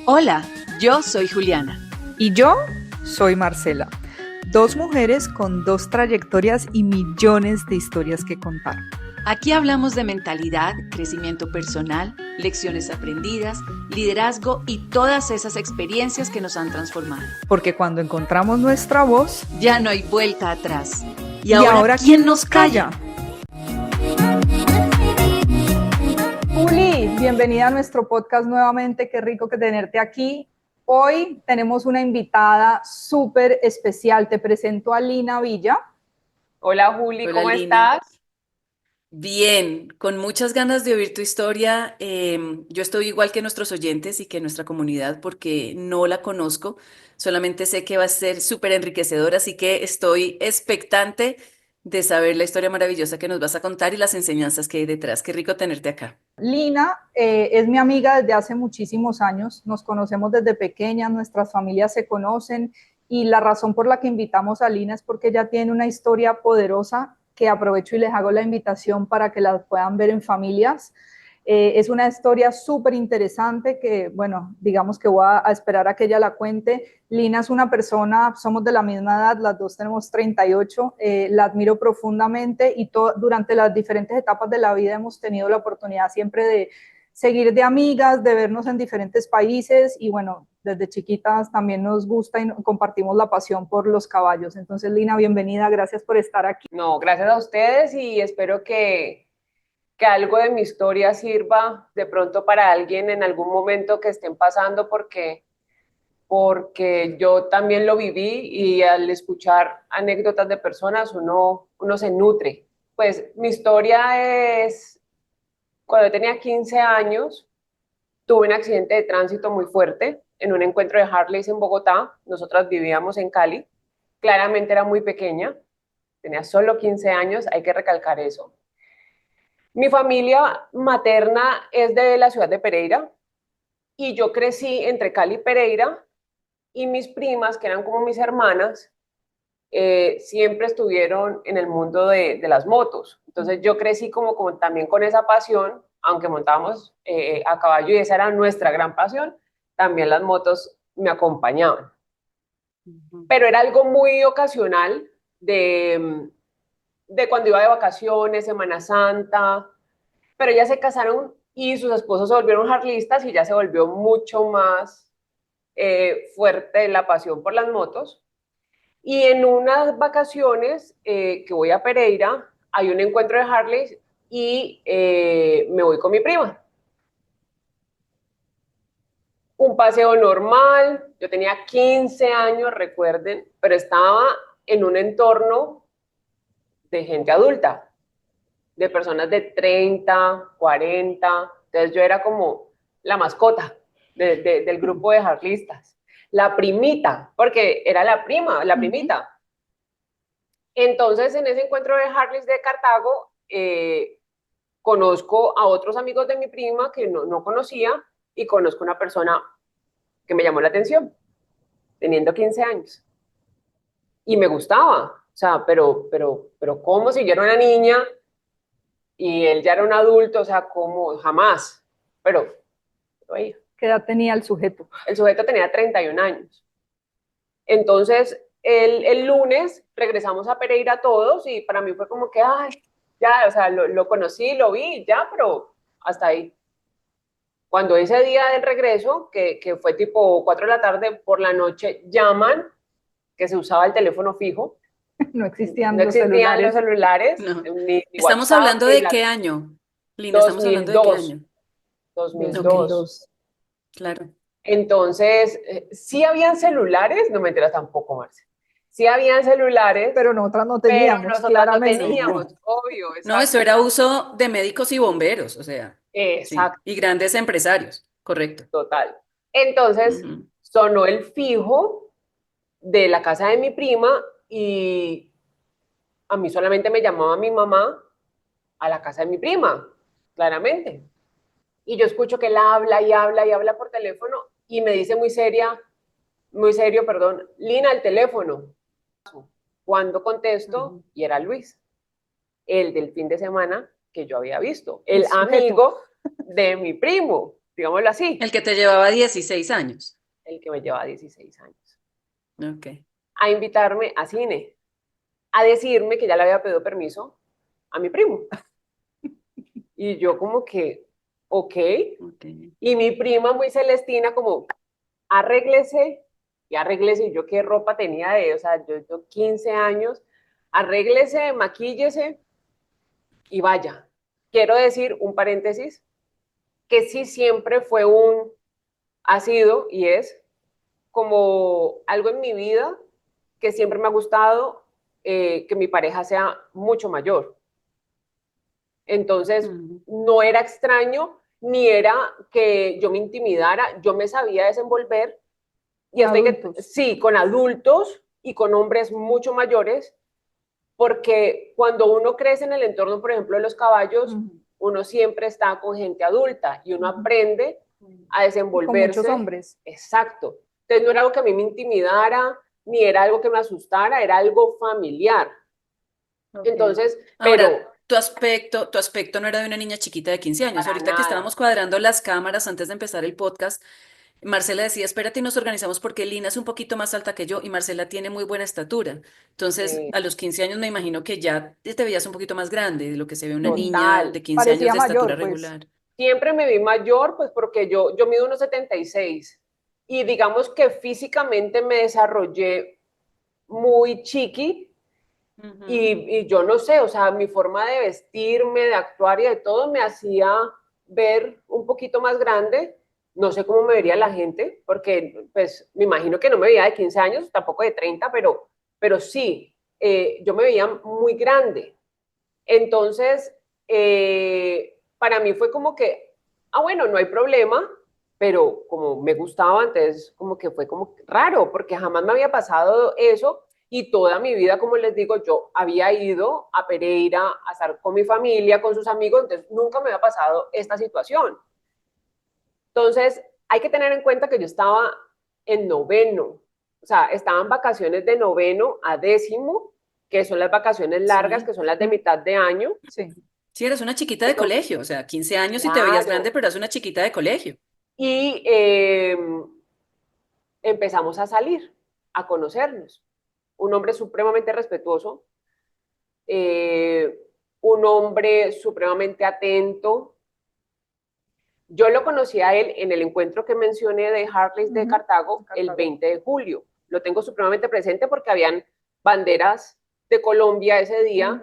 Hola, yo soy Juliana. Y yo soy Marcela. Dos mujeres con dos trayectorias y millones de historias que contar. Aquí hablamos de mentalidad, crecimiento personal, lecciones aprendidas, liderazgo y todas esas experiencias que nos han transformado. Porque cuando encontramos nuestra voz, ya no hay vuelta atrás. ¿Y ahora quién nos calla? Juli, bienvenida a nuestro podcast nuevamente. Qué rico que tenerte aquí. Hoy tenemos una invitada súper especial. Te presento a Lina Villa. Hola Juli, Hola, ¿cómo Lina. estás? Bien, con muchas ganas de oír tu historia. Yo estoy igual que nuestros oyentes y que nuestra comunidad porque no la conozco. Solamente sé que va a ser súper enriquecedora, así que estoy expectante de saber la historia maravillosa que nos vas a contar y las enseñanzas que hay detrás. Qué rico tenerte acá. Lina es mi amiga desde hace muchísimos años. Nos conocemos desde pequeñas, nuestras familias se conocen y la razón por la que invitamos a Lina es porque ella tiene una historia poderosa que aprovecho y les hago la invitación para que la puedan ver en familias. Es una historia súper interesante que, bueno, digamos que voy a esperar a que ella la cuente. Lina es una persona, somos de la misma edad, las dos tenemos 38, la admiro profundamente y durante las diferentes etapas de la vida hemos tenido la oportunidad siempre de seguir de amigas, de vernos en diferentes países y bueno, desde chiquitas también nos gusta y compartimos la pasión por los caballos. Entonces, Lina, bienvenida, gracias por estar aquí. No, gracias a ustedes y espero que algo de mi historia sirva de pronto para alguien en algún momento que estén pasando porque yo también lo viví y al escuchar anécdotas de personas uno se nutre. Pues mi historia es, cuando yo tenía 15 años, tuve un accidente de tránsito muy fuerte en un encuentro de Harleys en Bogotá. Nosotras vivíamos en Cali. Claramente era muy pequeña, tenía solo 15 años, hay que recalcar eso. Mi familia materna es de la ciudad de Pereira y yo crecí entre Cali y Pereira y mis primas, que eran como mis hermanas, siempre estuvieron en el mundo de las motos. Entonces yo crecí como también con esa pasión, aunque montábamos a caballo y esa era nuestra gran pasión, también las motos me acompañaban. Pero era algo muy ocasional de cuando iba de vacaciones, Semana Santa, pero ellas se casaron y sus esposos se volvieron harlistas y ya se volvió mucho más fuerte la pasión por las motos. Y en unas vacaciones que voy a Pereira, hay un encuentro de Harleys y me voy con mi prima. Un paseo normal, yo tenía 15 años, recuerden, pero estaba en un entorno de gente adulta, de personas de 30, 40. Entonces yo era como la mascota del grupo de harlistas. La primita, porque era la prima, la primita. Entonces en ese encuentro de Harleys de Cartago, conozco a otros amigos de mi prima que no conocía y conozco una persona que me llamó la atención, teniendo 15 años. Y me gustaba, o sea, pero ¿cómo si yo era una niña y él ya era un adulto? O sea, ¿cómo? Jamás. Pero, oye, ¿Qué edad tenía el sujeto? el sujeto tenía 31 años. Entonces, el lunes regresamos a Pereira todos y para mí fue como que, ay, ya, o sea, lo conocí, lo vi, ya, pero hasta ahí. Cuando ese día del regreso, que fue tipo 4 de la tarde, por la noche llaman, que se usaba el teléfono fijo. No existían No los existían los celulares. celulares, No. ni Estamos WhatsApp, hablando ni de la qué año, Lina, estamos hablando de qué 2002, año. Ok, 2002. claro. Entonces, sí habían celulares, no me enteras tampoco, Marce. Sí habían celulares, Pero nosotras no pero teníamos, nosotras no claramente. teníamos, No, obvio, no, eso exacto. era uso de médicos y bomberos, o sea, sí, Exacto, y grandes empresarios, correcto. total. Entonces, Ujú. sonó el fijo de la casa de mi prima y a mí solamente me llamaba mi mamá a la casa de mi prima, claramente. Y yo escucho que él habla y habla y habla por teléfono y me dice muy serio, perdón, Lina, el teléfono. Cuando contesto, Ujú. y era Luis, el del fin de semana que yo había visto, El el sujeto. amigo de mi primo. digámoslo así, El que te llevaba 16 años. el que me lleva 16 años, Ok. a invitarme a cine, a decirme que ya le había pedido permiso a mi primo. Y yo como que, ok. Ok. Y mi prima muy celestina como, arréglese y arréglese. Y yo qué ropa tenía o sea, yo 15 años, arréglese, maquíllese y vaya. Quiero decir un paréntesis, que sí siempre fue ha sido y es como algo en mi vida que siempre me ha gustado que mi pareja sea mucho mayor. Entonces, Ujú. no era extraño ni era que yo me intimidara, yo me sabía desenvolver y estoy que, Adultos. sí, con adultos y con hombres mucho mayores, porque cuando uno crece en el entorno, por ejemplo, de los caballos, uno siempre está con gente adulta y uno aprende a Y con muchos desenvolverse. hombres. Exacto. Entonces no era algo que a mí me intimidara, ni era algo que me asustara, era algo familiar. Ok. Entonces, Ahora, pero tu aspecto no era de una niña chiquita de 15 años. para Ahorita que nada. estábamos cuadrando las cámaras antes de empezar el podcast, Marcela decía, espérate y nos organizamos porque Lina es un poquito más alta que yo y Marcela tiene muy buena estatura. Entonces, Sí, a los 15 años me imagino que ya te veías un poquito más grande de lo que se ve una niña total. de 15 años Parecía de estatura mayor, pues. regular. Siempre me vi mayor, pues porque yo mido 1,76 y digamos que físicamente me desarrollé muy chiqui Ujú. y yo no sé, o sea, mi forma de vestirme, de actuar y de todo me hacía ver un poquito más grande. No sé cómo me vería la gente, porque pues me imagino que no me veía de 15 años, tampoco de 30, pero sí, yo me veía muy grande. Entonces, para mí fue como que, bueno, no hay problema, pero como me gustaba, entonces como que fue como raro, porque jamás me había pasado eso y toda mi vida, como les digo, yo había ido a Pereira a estar con mi familia, con sus amigos, entonces nunca me había pasado esta situación. Entonces, hay que tener en cuenta que yo estaba en noveno, o sea, estaba en vacaciones de noveno a décimo, que son las vacaciones largas, Sí. que son las de mitad de año. Sí. Sí, eres una chiquita de Entonces, colegio, o sea, 15 años y te veías grande, claro. pero eres una chiquita de colegio. Y empezamos a salir, a conocernos. Un hombre supremamente respetuoso, eh, un hombre supremamente atento. Yo lo conocí a él en el encuentro que mencioné de Harleys de Cartago el Cartago. 20 de julio. Lo tengo supremamente presente porque habían banderas de Colombia ese día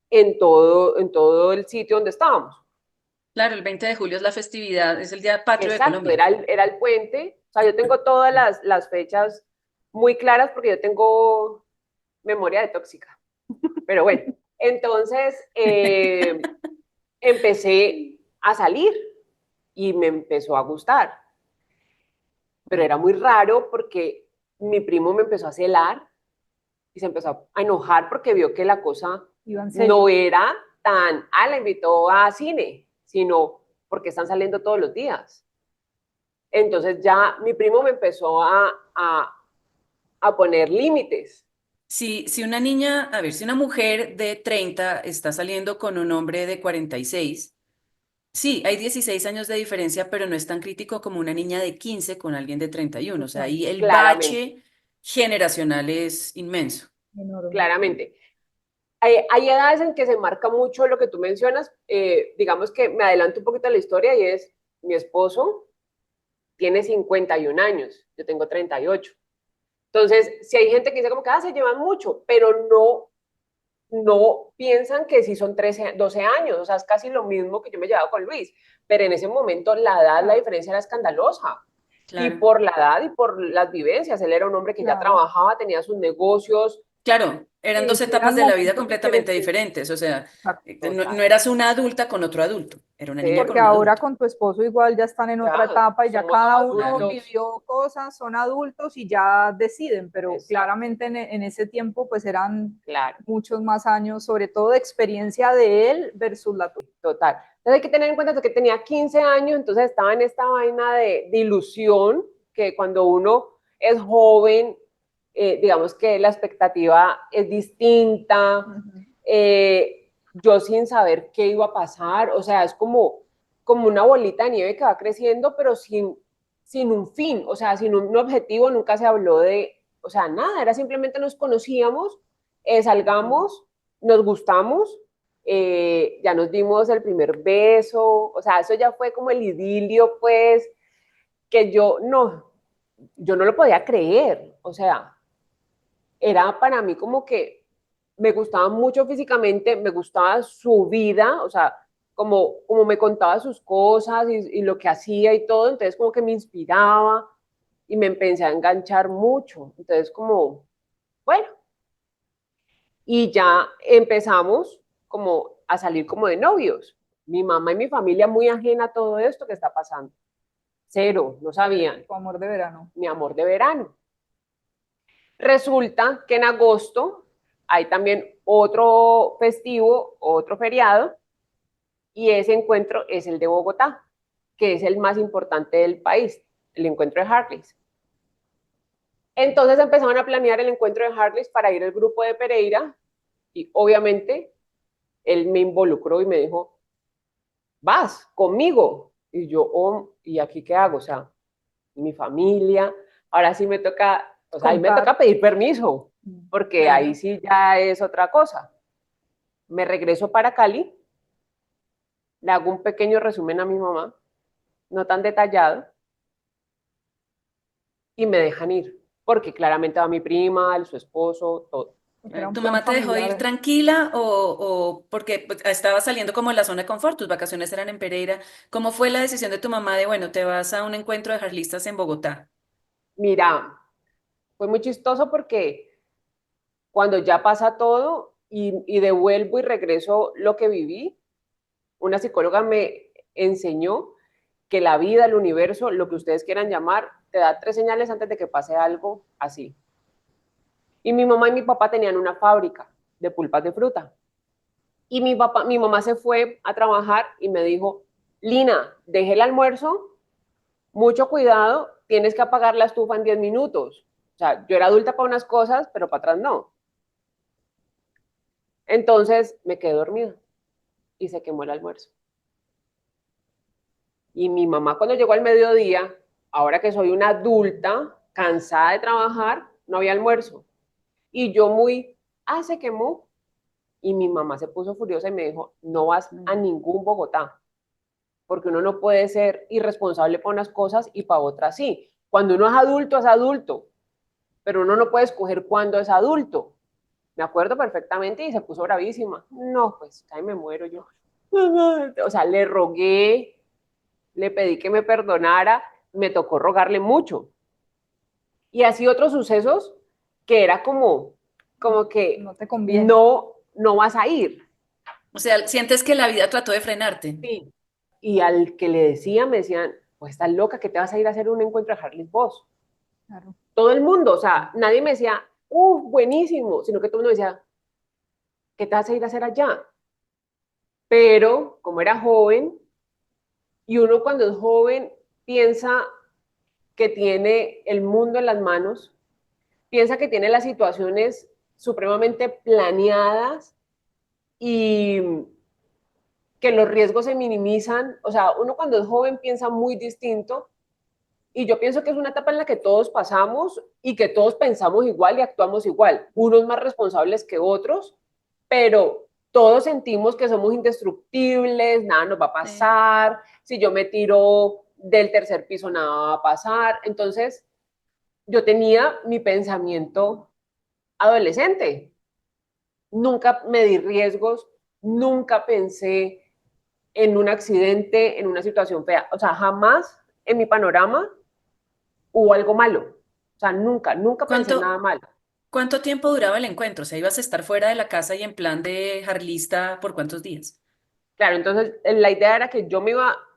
en todo el sitio donde estábamos. Claro, el 20 de julio es la festividad, es el Día Patrio de Exacto, Colombia. era el puente. O sea, yo tengo todas las fechas muy claras porque yo tengo memoria de tóxica. Pero bueno, entonces empecé a salir y me empezó a gustar. Pero era muy raro porque mi primo me empezó a celar y se empezó a enojar porque vio que la cosa Iba en no serio. era tan, la invitó a cine, sino porque están saliendo todos los días. Entonces ya mi primo me empezó a poner límites. Si una niña, a ver, si una mujer de 30 está saliendo con un hombre de 46, sí, hay 16 años de diferencia, pero no es tan crítico como una niña de 15 con alguien de 31. O sea, Total. ahí el Claramente, bache generacional es inmenso. Enorme. claramente. Hay edades en que se marca mucho lo que tú mencionas. Digamos que me adelanto un poquito a la historia y es mi esposo tiene 51 años, yo tengo 38. Entonces, si hay gente que dice como que se llevan mucho, pero no piensan que si son 13, 12 años, o sea, es casi lo mismo que yo me llevaba con Luis, pero en ese momento la edad, la Claro, diferencia era escandalosa. Y Claro. por la edad y por las vivivencias, él era un hombre que ya claro. trabajaba, tenía sus negocios. Claro, eran Sí, dos sí, etapas eran de la vida momentos completamente diferentes. diferentes. O sea, Exacto. no, Total. no eras una adulta con otro adulto, era una niña con Porque un ahora adulto. con tu esposo igual ya están en otra Ya etapa y ya somos cada uno Claro. adultos. vivió cosas, son adultos y ya deciden, pero Exacto, claramente en ese tiempo pues eran claro. muchos más años, sobre todo de experiencia de él versus la tuya. Total. Entonces hay que tener en cuenta que tenía 15 años, entonces estaba en esta vaina de ilusión, que cuando uno es joven, digamos que la expectativa es distinta, yo sin saber qué iba a pasar, o sea, es como como una bolita de nieve que va creciendo, pero sin un fin, o sea, sin un objetivo, nunca se habló de, o sea, nada, era simplemente nos conocíamos, salgamos, nos gustamos, ya nos dimos el primer beso, o sea, eso ya fue como el idilio, pues, que yo no lo podía creer, o sea, era para mí como que me gustaba mucho físicamente, me gustaba su vida, o sea, como me contaba sus cosas y lo que hacía y todo, entonces como que me inspiraba y me empecé a enganchar mucho, entonces como, bueno, y ya empezamos como a salir como de novios. Mi mamá y mi familia muy ajena a todo esto que está pasando. Cero, no sabían. Tu amor de verano. Mi amor de verano. Resulta que en agosto hay también otro festivo, otro feriado, y ese encuentro es el de Bogotá, que es el más importante del país, el encuentro de Harleys. Entonces empezaron a planear el encuentro de Harleys para ir el grupo de Pereira, y obviamente él me involucró y me dijo, vas conmigo. Y yo, oh, ¿y aquí qué hago? O sea, mi familia, ahora sí me toca, o sea, ahí me Contar. toca pedir permiso, porque ahí Claro. sí ya es otra cosa. Me regreso para Cali, le hago un pequeño resumen a mi mamá, no tan detallado, y me dejan ir, porque claramente va mi prima, su esposo, todo. Porque era un ¿Tu plan mamá te dejó ir familiar. tranquila o porque pues, estaba saliendo como en la zona de confort, tus vacaciones eran en Pereira? ¿Cómo fue la decisión de tu mamá de, bueno, te vas a un encuentro de jarlistas en Bogotá? Mira, fue muy chistoso porque cuando ya pasa todo y devuelvo y regreso lo que viví, una psicóloga me enseñó que la vida, el universo, lo que ustedes quieran llamar, te da 3 señales antes de que pase algo así. Y mi mamá y mi papá tenían una fábrica de pulpas de fruta. Y mi mamá se fue a trabajar y me dijo, Lina, dejé el almuerzo, mucho cuidado, tienes que apagar la estufa en 10 minutos. O sea, yo era adulta para unas cosas, pero para atrás no. Entonces me quedé dormida y se quemó el almuerzo. Y mi mamá cuando llegó al mediodía, ahora que soy una adulta, cansada de trabajar, no había almuerzo. Y yo se quemó. Y mi mamá se puso furiosa y me dijo, no vas a ningún Bogotá, porque uno no puede ser irresponsable para unas cosas y para otras sí. Cuando uno es adulto, pero uno no puede escoger cuándo es adulto. Me acuerdo perfectamente y se puso bravísima. No, pues, ahí me muero yo. O sea, le rogué, le pedí que me perdonara, me tocó rogarle mucho. Y así otros sucesos que era como que No te conviene. no vas a ir. O sea, ¿sientes que la vida trató de frenarte? Sí. Y al que le decía, me decían, pues estás loca, que te vas a ir a hacer un encuentro de Harley vos. Claro. Todo el mundo, o sea, nadie me decía, buenísimo, sino que todo el mundo decía, ¿qué te vas a ir a hacer allá? Pero como era joven, y uno cuando es joven piensa que tiene el mundo en las manos, piensa que tiene las situaciones supremamente planeadas y que los riesgos se minimizan. O sea, uno cuando es joven piensa muy distinto y yo pienso que es una etapa en la que todos pasamos y que todos pensamos igual y actuamos igual, unos más responsables que otros, pero todos sentimos que somos indestructibles, nada nos va a Sí. pasar, si yo me tiro del tercer piso nada va a pasar. Entonces yo tenía mi pensamiento adolescente, nunca me di riesgos, nunca pensé en un accidente, en una situación fea, o sea, jamás en mi panorama hubo algo malo. O sea, nunca pensé en nada ¿Cuánto, malo. cuánto tiempo duraba el encuentro? O sea, ¿ibas a estar fuera de la casa y en plan de jarlista por cuántos días? Claro, entonces la idea era que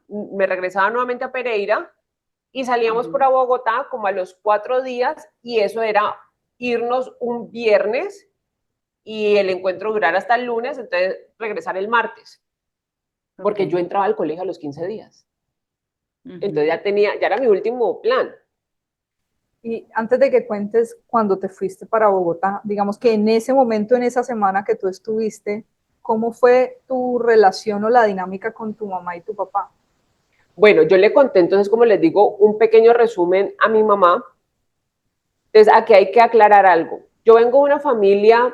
me regresaba nuevamente a Pereira y salíamos por Ujú. a Bogotá como a los 4 días y eso era irnos un viernes y el encuentro durar hasta el lunes, entonces regresar el martes, Ok. porque yo entraba al colegio a los 15 días. Entonces Ujú. ya era mi último plan. Y antes de que cuentes cuando te fuiste para Bogotá, digamos que en ese momento, en esa semana que tú estuviste, ¿cómo fue tu relación o la dinámica con tu mamá y tu papá? Bueno, yo le conté entonces, como les digo, un pequeño resumen a mi mamá. Entonces, aquí hay que aclarar algo. Yo vengo de una familia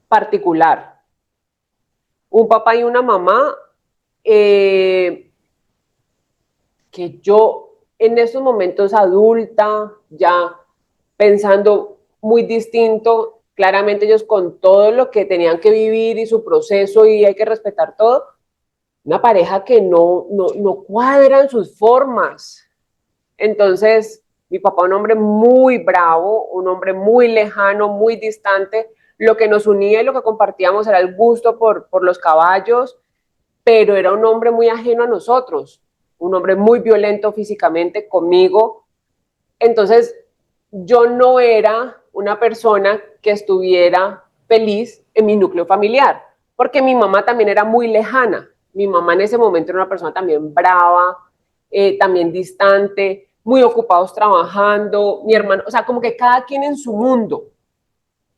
particular, un papá y una mamá, eh, que yo en estos momentos adulta, ya pensando muy distinto, claramente ellos con todo lo que tenían que vivir y su proceso y hay que respetar todo, una pareja que no cuadran sus formas. Entonces, mi papá, un hombre muy bravo, un hombre muy lejano, muy distante, lo que nos unía y lo que compartíamos era el gusto por los caballos, pero era un hombre muy ajeno a nosotros, un hombre muy violento físicamente conmigo. Entonces, yo no era una persona que estuviera feliz en mi núcleo familiar, porque mi mamá también era muy lejana. Mi mamá en ese momento era una persona también brava, también distante, muy ocupados trabajando, mi hermano, o sea, como que cada quien en su mundo.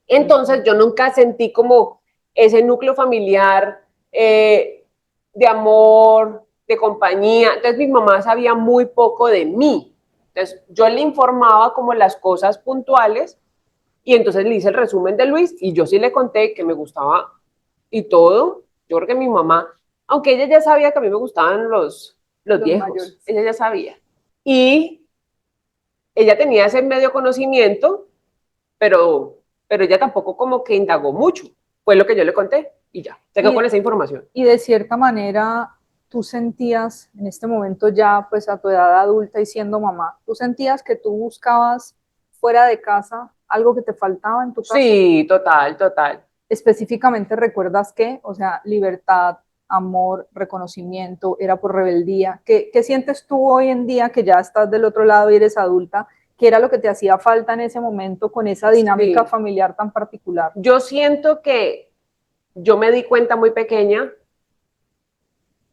Entonces yo nunca sentí como ese núcleo familiar de amor, de compañía. Entonces mi mamá sabía muy poco de mí. Entonces yo le informaba como las cosas puntuales y entonces le hice el resumen de Luis y yo sí le conté que me gustaba y todo. Yo creo que mi mamá, aunque ella ya sabía que a mí me gustaban los Los viejos, mayores. ella ya sabía. Y ella tenía ese medio conocimiento, pero ella tampoco como que indagó mucho. Fue lo que yo le conté y ya, se quedó con Y, esa información. y de cierta manera, tú sentías en este momento ya, pues a tu edad adulta y siendo mamá, tú sentías que tú buscabas fuera de casa algo que te faltaba en tu casa. Sí, total, total. Específicamente recuerdas qué, o sea, libertad, amor, reconocimiento, era por rebeldía. ¿Qué sientes tú hoy en día que ya estás del otro lado y eres adulta? ¿Qué era lo que te hacía falta en ese momento con esa dinámica Sí. familiar tan particular? Yo siento que yo me di cuenta muy pequeña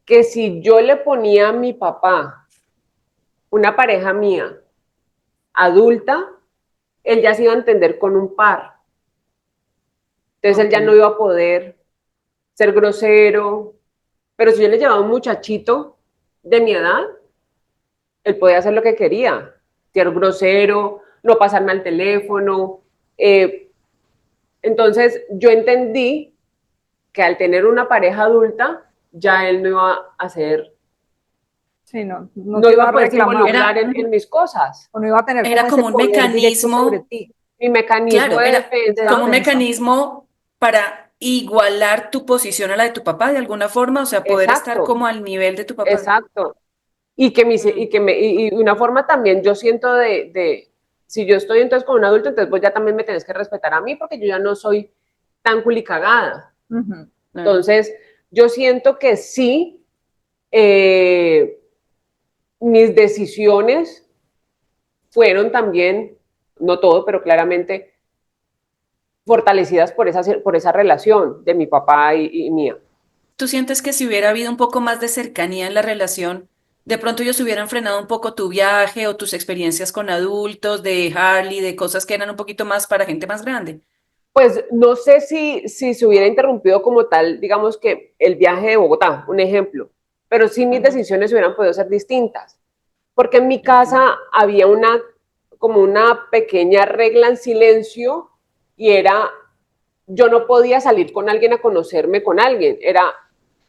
que si yo le ponía a mi papá una pareja mía adulta, él ya se iba a entender con un par. Entonces él Ok. ya no iba a poder ser grosero. Pero si yo le llevaba a un muchachito de mi edad, él podía hacer lo que quería, ser grosero, no pasarme al teléfono. Eh, entonces yo entendí que al tener una pareja adulta, ya él no iba a hacer, Sí, no no te iba iba a a poderse reclamar involucrar Era, en mis cosas. o no iba a tener como era ese como un poder directo sobre mecanismo, ti Mi mecanismo claro, de era de defensa, como un defensa. mecanismo para igualar tu posición a la de tu papá de alguna forma, o sea, poder estar exacto, como al nivel de tu papá. exacto. Y que, Mm, y una forma también yo siento si yo estoy entonces con un adulto, entonces vos ya también me tenés que respetar a mí porque yo ya no soy tan culicagada. Ujú. claro. Entonces, yo siento que sí, eh, mis decisiones fueron también, no todo, pero claramente fortalecidas por esa relación de mi papá y mía. ¿Tú sientes que si hubiera habido un poco más de cercanía en la relación, de pronto ellos hubieran frenado un poco tu viaje o tus experiencias con adultos, de Harley, de cosas que eran un poquito más para gente más grande? Pues no sé si se hubiera interrumpido como tal, digamos que el viaje de Bogotá, un ejemplo, pero sí mis Ujú, decisiones hubieran podido ser distintas, porque en mi ok. casa había como una pequeña regla en silencio y era, yo no podía salir con alguien a conocerme con alguien, era,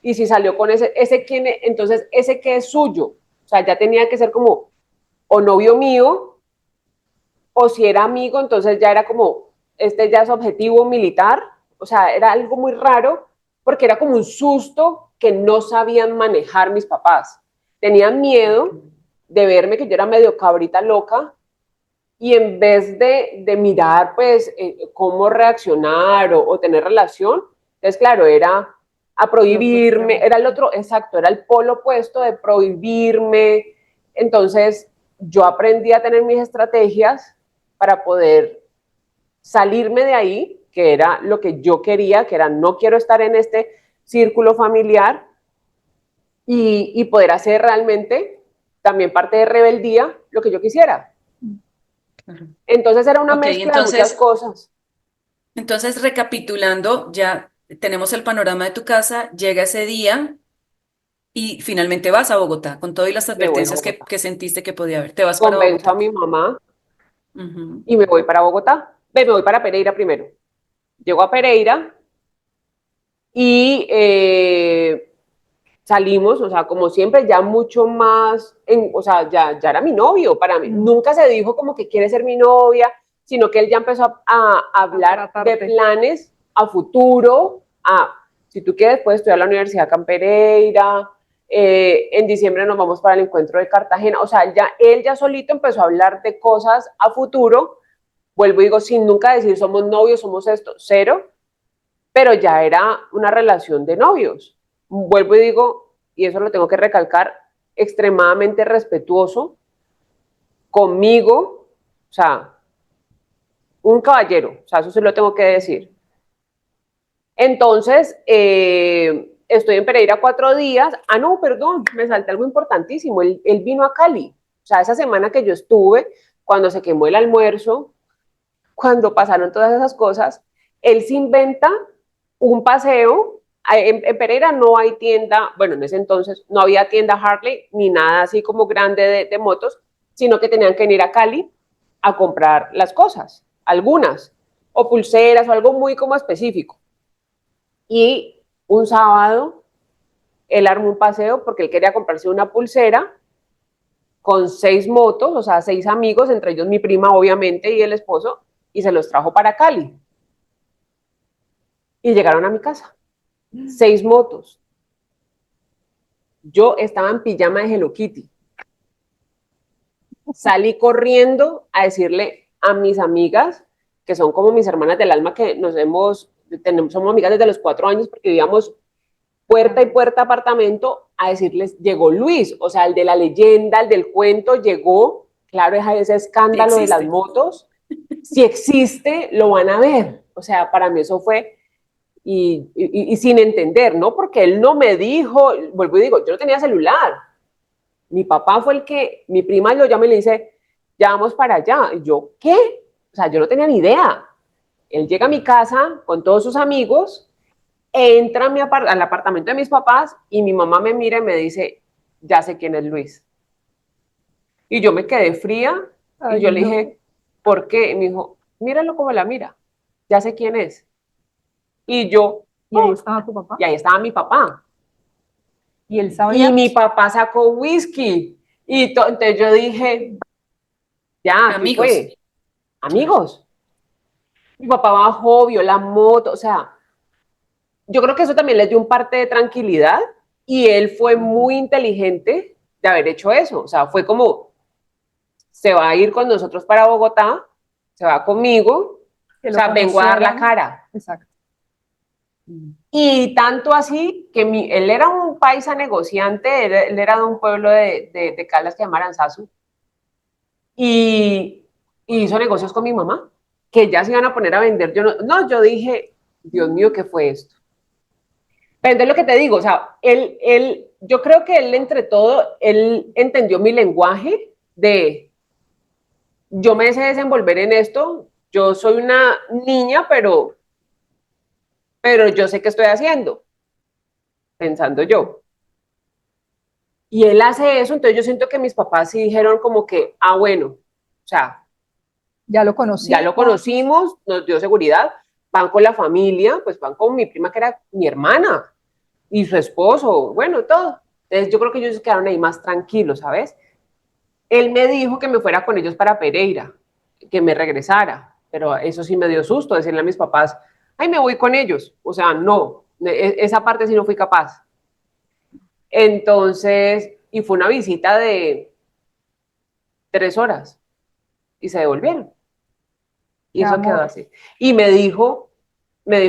y si salió con ese quién, entonces ese que es suyo, o sea, ya tenía que ser como o novio mío, o si era amigo, entonces ya era como, este ya es objetivo militar, o sea, era algo muy raro, porque era como un susto que no sabían manejar mis papás. Tenían Ok. miedo de verme que yo era medio cabrita loca, y en vez de mirar, pues, cómo reaccionar o tener relación, entonces, claro, era a El otro prohibirme, extremo. era el otro, exacto, era el polo opuesto de prohibirme. Entonces, yo aprendí a tener mis estrategias para poder salirme de ahí, que era lo que yo quería, que era no quiero estar en este círculo familiar y poder hacer realmente también parte de rebeldía lo que yo quisiera. Claro. Entonces era una Ok, mezcla de muchas cosas. entonces recapitulando, ya tenemos el panorama de tu casa, llega ese día, Y finalmente vas a Bogotá, con todo y las Me voy a advertencias Bogotá. que sentiste que podía haber. Te vas para Convenzo a Bogotá. mi mamá Ujú. y me voy para Bogotá. Me voy para Pereira primero. Llego a Pereira y salimos, o sea, como siempre, ya mucho más, o sea, ya era mi novio para mí. Mm, Nunca se dijo como que quiere ser mi novia, sino que él ya empezó a a hablar de tratarte. planes a futuro, si tú quieres, puedes estudiar a la Universidad acá en Pereira, en diciembre nos vamos para el encuentro de Cartagena, o sea, él ya solito empezó a hablar de cosas a futuro, vuelvo y digo, sin nunca decir somos novios, somos esto, cero, pero ya era una relación de novios. Vuelvo y digo, y eso lo tengo que recalcar, extremadamente respetuoso conmigo, o sea, un caballero, o sea, eso sí lo tengo que decir. Entonces, estoy en Pereira 4 días. Ah, no, perdón, me salté algo importantísimo. Él vino a Cali. O sea, esa semana que yo estuve, cuando se quemó el almuerzo, cuando pasaron todas esas cosas, él se inventa un paseo. En Pereira no hay tienda, bueno, en ese entonces no había tienda Harley ni nada así como grande de motos, sino que tenían que ir a Cali a comprar las cosas, algunas, o pulseras o algo muy como específico. Y un sábado él armó un paseo porque él quería comprarse una pulsera con 6 motos, o sea, 6 amigos, entre ellos mi prima, obviamente, y el esposo, y se los trajo para Cali. Y llegaron a mi casa. 6 motos. Yo estaba en pijama de Hello Kitty. Salí corriendo a decirle a mis amigas, que son como mis hermanas del alma, que somos amigas desde los 4 años porque vivíamos puerta y puerta apartamento, a decirles, llegó Luis, o sea, el de la leyenda, el del cuento, llegó, claro, es ese Sí escándalo de las existe. motos, si existe, lo van a ver, o sea, para mí eso fue, y sin entender, ¿no? Porque él no me dijo, vuelvo y digo, yo no tenía celular, mi papá fue el que, mi prima lo llama y le dice, ya vamos para allá, y yo, ¿qué? O sea, yo no tenía ni idea, él llega a mi casa con todos sus amigos, entra a al apartamento de mis papás y mi mamá me mira y me dice, ya sé quién es Luis. Y yo me quedé fría y Ay, yo le no. dije, ¿por qué? Y me dijo, míralo como la mira, ya sé quién es. Y yo, Y ahí oh, estaba tu papá. y ahí estaba mi papá. Y él Y sabía, mi papá sacó whisky. Y entonces yo dije, ya, ¿qué Amigos, fue? claro. Amigos. Mi papá bajó, vio la moto, o sea, yo creo que eso también les dio un parte de tranquilidad y él fue muy inteligente de haber hecho eso. O sea, fue como, se va a ir con nosotros para Bogotá, se va conmigo, que o lo sea, vengo a dar la conocieran. cara. Exacto. Y tanto así que él era un paisa negociante, él era de un pueblo de Caldas que se llama Aranzazu, y, y hizo negocios con mi mamá, que ya se iban a poner a vender. Yo dije, Dios mío, ¿qué fue esto? Pero es lo que te digo, o sea, yo creo que él entre todo, él entendió mi lenguaje de, yo me sé desenvolver en esto, yo soy una niña, pero yo sé qué estoy haciendo, pensando yo. Y él hace eso, entonces yo siento que mis papás sí dijeron como que, bueno, o sea, Ya lo ya lo conocimos. conocimos, nos dio seguridad, van con la familia, pues van con mi prima que era mi hermana y su esposo, bueno, todo. Entonces yo creo que ellos se quedaron ahí más tranquilos, ¿sabes? Él me dijo que me fuera con ellos para Pereira, que me regresara, pero eso sí me dio susto, decirle a mis papás, ay, me voy con ellos. O sea, no, esa parte sí no fui capaz. Entonces, y fue una visita de 3 horas y se devolvieron. Y Qué eso quedó amor. así. Y me dijo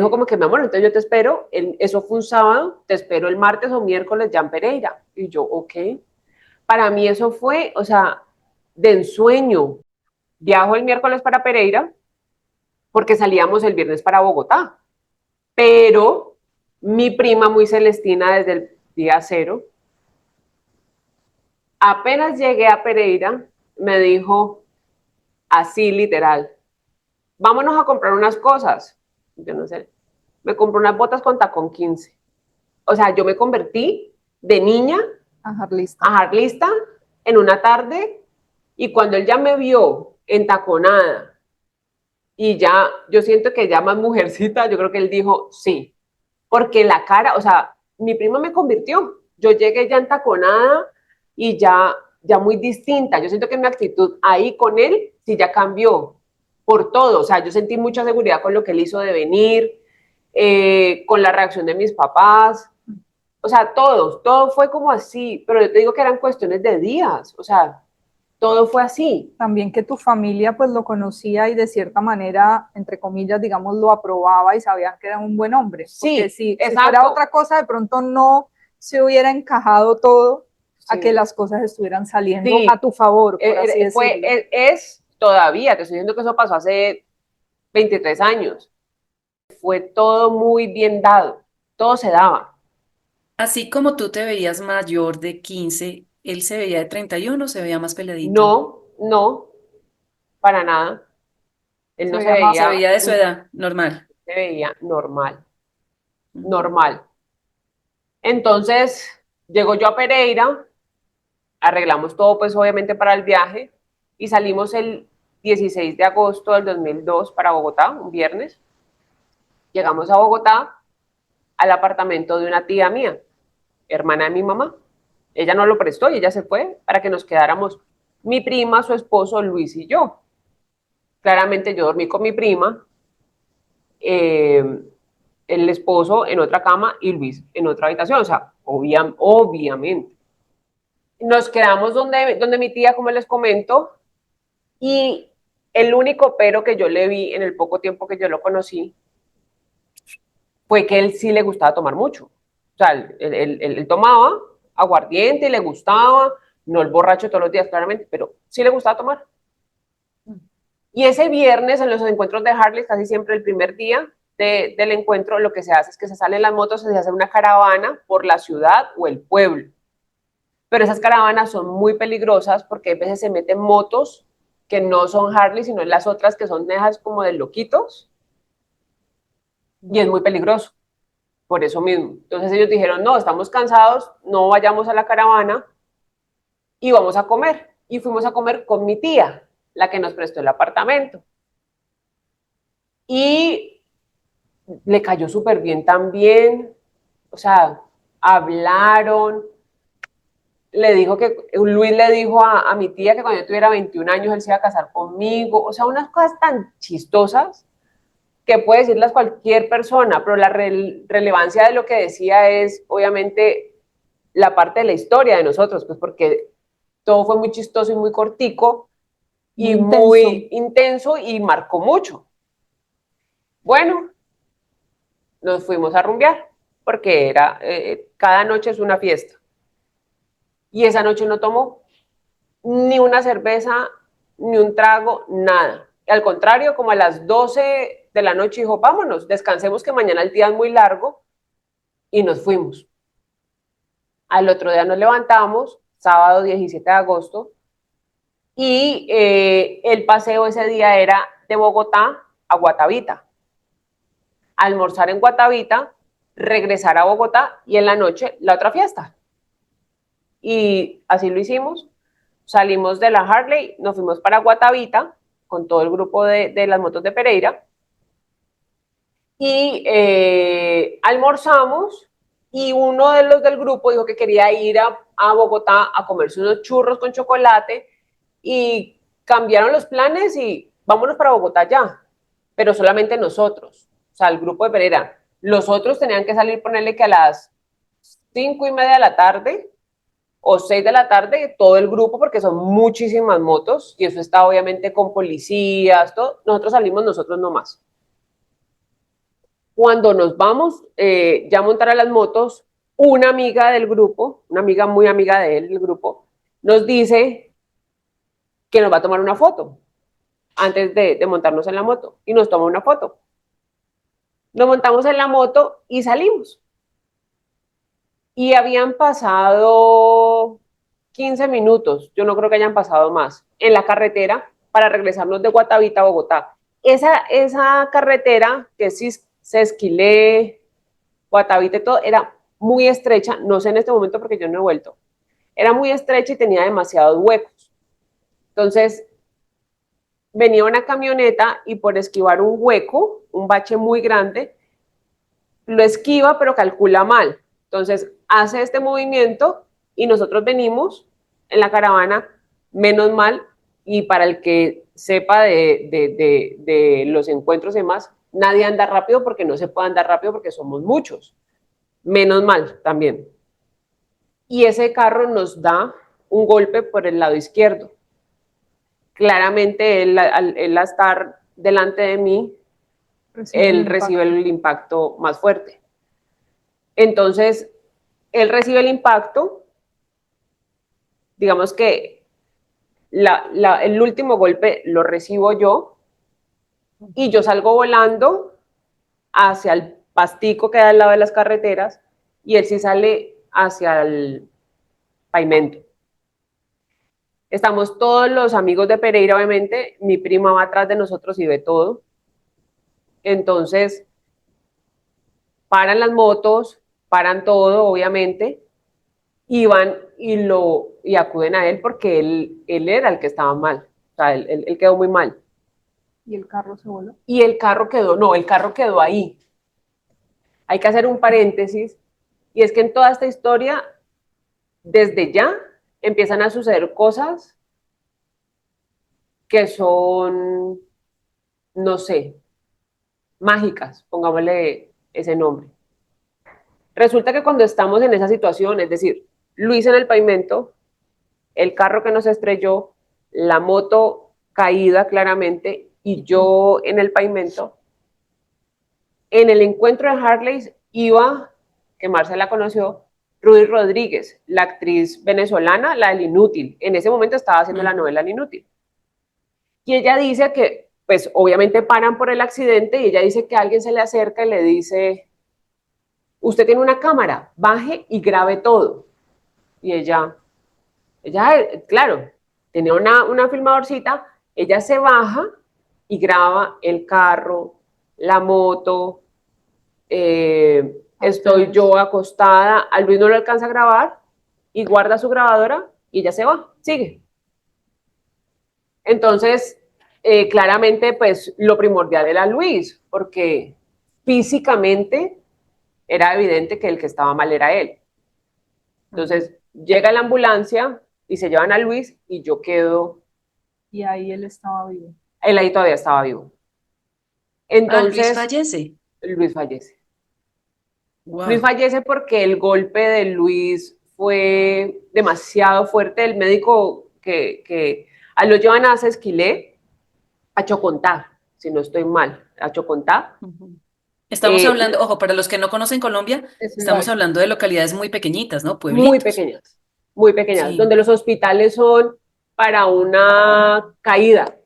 como que, mi amor, entonces yo te espero, eso fue un sábado, te espero el martes o miércoles ya en Pereira. Y yo, ok. Para mí eso fue, o sea, de ensueño. Viajo el miércoles para Pereira porque salíamos el viernes para Bogotá. Pero mi prima muy celestina desde el día cero, apenas llegué a Pereira, me dijo así literal, vámonos a comprar unas cosas. Yo no sé, me compré unas botas con tacón 15. O sea, yo me convertí de niña A Harlista. a Harlista en una tarde, y cuando él ya me vio entaconada y ya, yo siento que ya más mujercita, yo creo que él dijo sí, porque la cara, o sea, mi prima me convirtió, yo llegué ya entaconada y ya muy distinta, yo siento que mi actitud ahí con él sí ya cambió por todo, o sea, yo sentí mucha seguridad con lo que él hizo de venir, con la reacción de mis papás, o sea, todo fue como así, pero yo te digo que eran cuestiones de días, o sea, todo fue así. También que tu familia pues lo conocía y de cierta manera, entre comillas, digamos, lo aprobaba y sabían que era un buen hombre, porque Sí, si fuera exacto. otra cosa, de pronto no se hubiera encajado todo a que Sí, las cosas estuvieran saliendo a sí. tu favor, por así Fue, decirlo. es todavía, te estoy diciendo que eso pasó hace 23 años. Fue todo muy bien dado, todo se daba. Así como tú te veías mayor de 15, él se veía de 31, se veía más peladito. No, no, para nada. Él Se no veía más, Se veía de su edad, normal. se veía normal, Ujú. normal. Entonces, llego yo a Pereira, arreglamos todo pues obviamente para el viaje y salimos el 16 de agosto del 2002 para Bogotá, un viernes. Llegamos a Bogotá al apartamento de una tía mía, hermana de mi mamá. Ella nos lo prestó y ella se fue para que nos quedáramos mi prima, su esposo Luis y yo. Claramente yo dormí con mi prima, eh, el esposo en otra cama y Luis en otra habitación, o sea, obviamente. Nos quedamos donde mi tía, como les comento, y el único pero que yo le vi en el poco tiempo que yo lo conocí fue que él sí le gustaba tomar mucho. O sea, él tomaba aguardiente y le gustaba, no el borracho todos los días, claramente, pero sí le gustaba tomar. Y ese viernes, en los encuentros de Harley, casi siempre el primer día del encuentro, lo que se hace es que se salen las motos, se hace una caravana por la ciudad o el pueblo. Pero esas caravanas son muy peligrosas porque a veces se meten motos que no son Harley, sino las otras que son dejas como de loquitos, y es muy peligroso. Por eso mismo. Entonces ellos dijeron, no, estamos cansados, no vayamos a la caravana y vamos a comer. Y fuimos a comer con mi tía, la que nos prestó el apartamento. Y le cayó súper bien también, o sea, hablaron, le dijo que, Luis le dijo a mi tía que cuando yo tuviera 21 años él se iba a casar conmigo, o sea, unas cosas tan chistosas que puede decirlas cualquier persona, pero la relevancia de lo que decía es, obviamente, la parte de la historia de nosotros, pues porque todo fue muy chistoso y muy cortico Muy y intenso. muy intenso y marcó mucho. Bueno, nos fuimos a rumbear porque era, cada noche es una fiesta. Y esa noche no tomó ni una cerveza, ni un trago, nada. Al contrario, como a las 12 de la noche dijo, vámonos, descansemos que mañana el día es muy largo, y nos fuimos. Al otro día nos levantamos, sábado 17 de agosto, y el paseo ese día era de Bogotá a Guatavita. Almorzar en Guatavita, regresar a Bogotá y en la noche la otra fiesta. Y así lo hicimos. Salimos de la Harley, nos fuimos para Guatavita con todo el grupo de las motos de Pereira y almorzamos, y uno de los del grupo dijo que quería ir a Bogotá a comerse unos churros con chocolate, y cambiaron los planes y vámonos para Bogotá ya, pero solamente nosotros, o sea, el grupo de Pereira. Los otros tenían que salir, ponerle que a las 5:30 de la tarde o 6 de la tarde, todo el grupo, porque son muchísimas motos y eso está obviamente con policías, todo. Nosotros salimos nosotros nomás. Cuando nos vamos ya a montar a las motos, una amiga del grupo, una amiga muy amiga de él, del grupo, nos dice que nos va a tomar una foto antes de montarnos en la moto, y nos toma una foto. Nos montamos en la moto y salimos. Y habían pasado 15 minutos, yo no creo que hayan pasado más, en la carretera para regresarnos de Guatavita a Bogotá. Esa carretera, que es Sesquilé, Guatavita y todo, era muy estrecha, no sé en este momento porque yo no he vuelto, era muy estrecha y tenía demasiados huecos. Entonces, venía una camioneta y por esquivar un hueco, un bache muy grande, lo esquiva pero calcula mal. Entonces, hace este movimiento y nosotros venimos en la caravana, menos mal, y para el que sepa de los encuentros y demás, nadie anda rápido porque no se puede andar rápido porque somos muchos. Menos mal también. Y ese carro nos da un golpe por el lado izquierdo. Claramente él al estar delante de mí, él recibe el impacto más fuerte. Entonces, él recibe el impacto, digamos que el último golpe lo recibo yo y yo salgo volando hacia el pastico que hay al lado de las carreteras y él sí sale hacia el pavimento. Estamos todos los amigos de Pereira, obviamente, mi prima va atrás de nosotros y ve todo. Entonces, paran las motos, paran todo, obviamente, y van y acuden a él porque él era el que estaba mal. O sea, él quedó muy mal. ¿Y el carro se voló? Y el carro quedó, no, el carro quedó ahí. Hay que hacer un paréntesis, y es que en toda esta historia, desde ya, empiezan a suceder cosas que son, no sé, mágicas, pongámosle ese nombre. Resulta que cuando estamos en esa situación, es decir, Luis en el pavimento, el carro que nos estrelló, la moto caída claramente y yo en el pavimento, en el encuentro de Harleys iba, que Marcela conoció, Rudy Rodríguez, la actriz venezolana, la del Inútil. En ese momento estaba haciendo la novela El Inútil. Y ella dice que, pues obviamente paran por el accidente y ella dice que alguien se le acerca y le dice, usted tiene una cámara, baje y grabe todo. Y ella, claro, tenía una filmadorcita, ella se baja y graba el carro, la moto, estoy yo acostada, a Luis no lo alcanza a grabar y guarda su grabadora y ella se va, sigue. Entonces, claramente, pues lo primordial era Luis, porque físicamente era evidente que el que estaba mal era él. Entonces, llega la ambulancia y se llevan a Luis y yo quedo. Y ahí él estaba vivo. Él ahí todavía estaba vivo. Luis Entonces, fallece. Luis fallece. Wow. Luis fallece porque el golpe de Luis fue demasiado fuerte. El médico que lo llevan a Sesquilé, a Chocontá, si no estoy mal, a Chocontá. Estamos hablando, ojo, para los que no conocen Colombia, estamos hablando de localidades muy pequeñitas, ¿no? Pueblitos. Muy pequeñas, Sí, donde los hospitales son para una caída,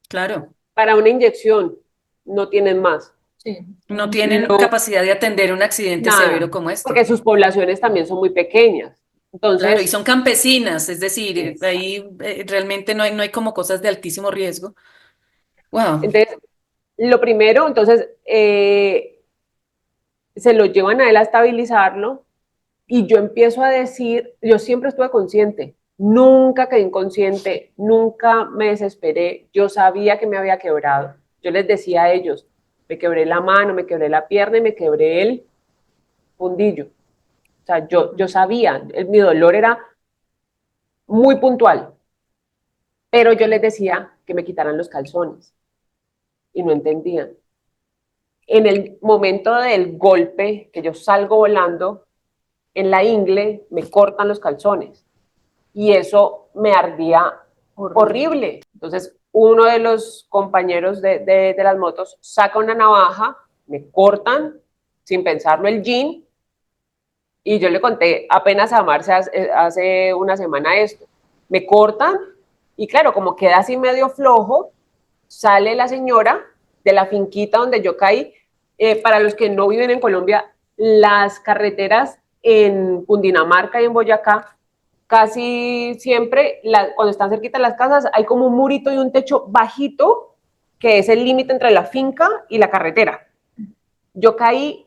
claro. para una inyección, no tienen más. Sí. No tienen capacidad de atender un accidente severo Nada, como porque este. sus poblaciones también son muy pequeñas. Claro, y Entonces, son campesinas, es decir, exacto. ahí realmente no hay como cosas de altísimo riesgo. Wow. Entonces, lo primero, entonces, se lo llevan a él a estabilizarlo y yo empiezo a decir, yo siempre estuve consciente, nunca quedé inconsciente, nunca me desesperé, yo sabía que me había quebrado. Yo les decía a ellos, me quebré la mano, me quebré la pierna y me quebré el fundillo. O sea, yo sabía, mi dolor era muy puntual, pero yo les decía que me quitaran los calzones y no entendían. En el momento del golpe, que yo salgo volando, en la ingle me cortan los calzones y eso me ardía horrible. Entonces, uno de los compañeros de las motos saca una navaja, me cortan sin pensarlo el jean y yo le conté apenas a Marce hace una semana esto. Me cortan y claro, como queda así medio flojo, sale la señora de la finquita donde yo caí. Para los que no viven en Colombia, las carreteras en Cundinamarca y en Boyacá, casi siempre, cuando están cerquita de las casas, hay como un murito y un techo bajito, que es el límite entre la finca y la carretera. Yo caí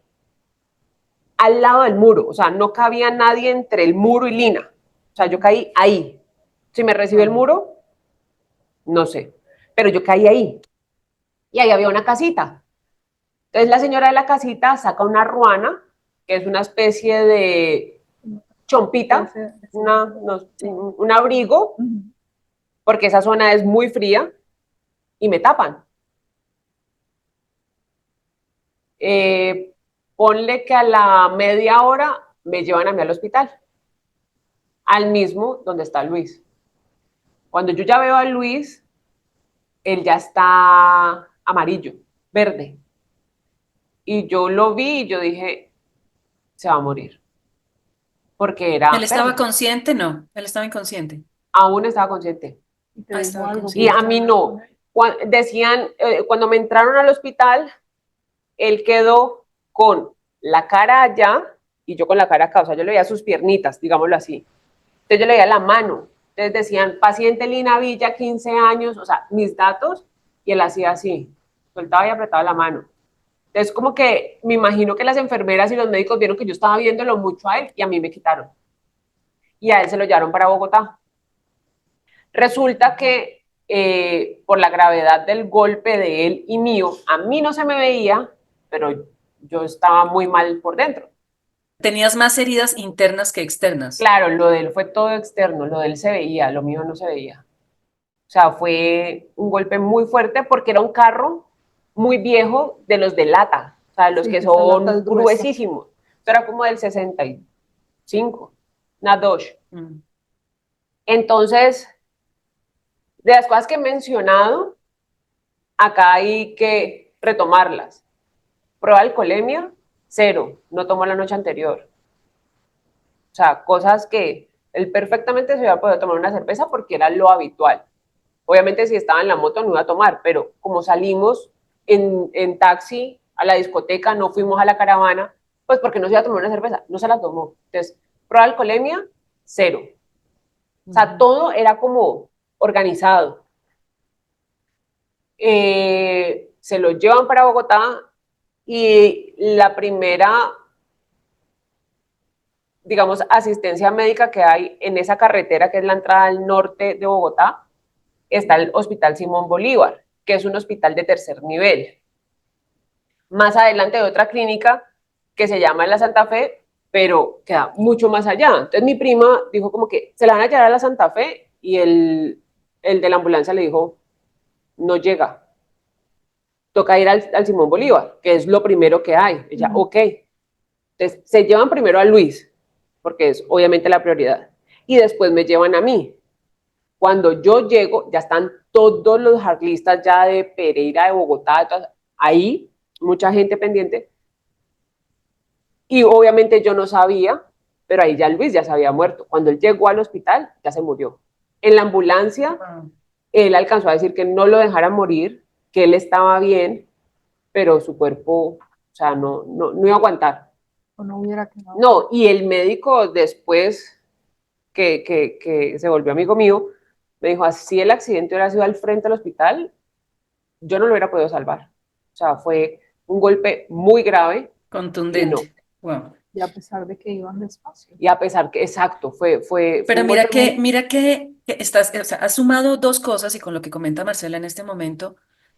al lado del muro, o sea, no cabía nadie entre el muro y Lina. O sea, yo caí ahí. Si me recibe el muro, no sé, pero yo caí ahí. Y ahí había una casita. Entonces la señora de la casita saca una ruana, que es una especie de chompita, un abrigo, porque esa zona es muy fría, y me tapan. Ponle que a la media hora me llevan a mí al hospital, al mismo donde está Luis. Cuando yo ya veo a Luis, él ya está amarillo, verde. Y yo lo vi y yo dije, se va a morir, porque ¿Él era estaba verde. consciente? No, él estaba inconsciente. Aún estaba consciente. Ah, estaba Y a consciente. mí no. Decían, cuando me entraron al hospital, él quedó con la cara allá y yo con la cara acá. O sea, yo le veía sus piernitas, digámoslo así. Entonces yo le veía la mano. Entonces decían, paciente Lina Villa, 15 años, o sea, mis datos, y él hacía así, soltaba y apretaba la mano. Entonces como que me imagino que las enfermeras y los médicos vieron que yo estaba viéndolo mucho a él y a mí me quitaron. Y a él se lo llevaron para Bogotá. Resulta que por la gravedad del golpe de él y mío, a mí no se me veía, pero yo estaba muy mal por dentro. Tenías más heridas internas que externas. Claro, lo de él fue todo externo, lo de él se veía, lo mío no se veía. O sea, fue un golpe muy fuerte porque era un carro muy viejo de los de lata, o sea, los Sí, que esa lata son es gruesa. gruesísimos. Esto era como del 65, una Dodge. Mm. Entonces, de las cosas que he mencionado, acá hay que retomarlas. Prueba de alcoholemia, cero, no tomó la noche anterior. O sea, cosas que él perfectamente se hubiera podido tomar una cerveza porque era lo habitual. Obviamente si estaba en la moto no iba a tomar, pero como salimos en taxi a la discoteca, no fuimos a la caravana, pues porque no se iba a tomar una cerveza, no se la tomó. Entonces, prueba de alcoholemia, cero. O sea, todo era como organizado. Se lo llevan para Bogotá y la primera, digamos, asistencia médica que hay en esa carretera que es la entrada al norte de Bogotá, está el Hospital Simón Bolívar, que es un hospital de tercer nivel. Más adelante hay otra clínica que se llama La Santa Fe, pero queda mucho más allá. Entonces mi prima dijo como que se la van a llevar a la Santa Fe y el de la ambulancia le dijo, no llega, toca ir al Simón Bolívar, que es lo primero que hay. Ella, ok. Entonces se llevan primero a Luis, porque es obviamente la prioridad, y después me llevan a mí. Cuando yo llego, ya están todos los jarlistas ya de Pereira, de Bogotá, de ahí, mucha gente pendiente. Y obviamente yo no sabía, pero ahí ya Luis ya se había muerto. Cuando él llegó al hospital, ya se murió. En la ambulancia, él alcanzó a decir que no lo dejara morir, que él estaba bien, pero su cuerpo, o sea, no iba a aguantar. O no hubiera quedado. No, y el médico después, que se volvió amigo mío, me dijo, así el accidente hubiera sido al frente del hospital, yo no lo hubiera podido salvar. O sea, fue un golpe muy grave y no. Contundente. Wow. Y a pesar de que iban despacio. Y a pesar que, exacto, fue Pero un golpe muy... mira que estás, o sea, has sumado dos cosas y con lo que comenta Marcela en este momento,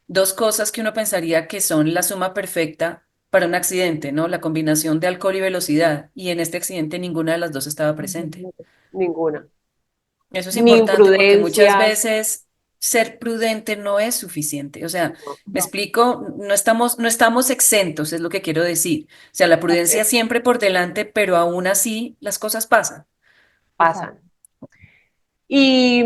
dos cosas que uno pensaría que son la suma perfecta para un accidente, ¿no? La combinación de alcohol y velocidad. Y en este accidente ninguna de las dos estaba presente. Ninguna. Eso es Ni importante porque muchas imprudencias. veces ser prudente no es suficiente. O sea, No, me No, explico, no estamos exentos, es lo que quiero decir. O sea, la así prudencia es, siempre por delante, pero aún así las cosas pasan. pasan. exacto. Y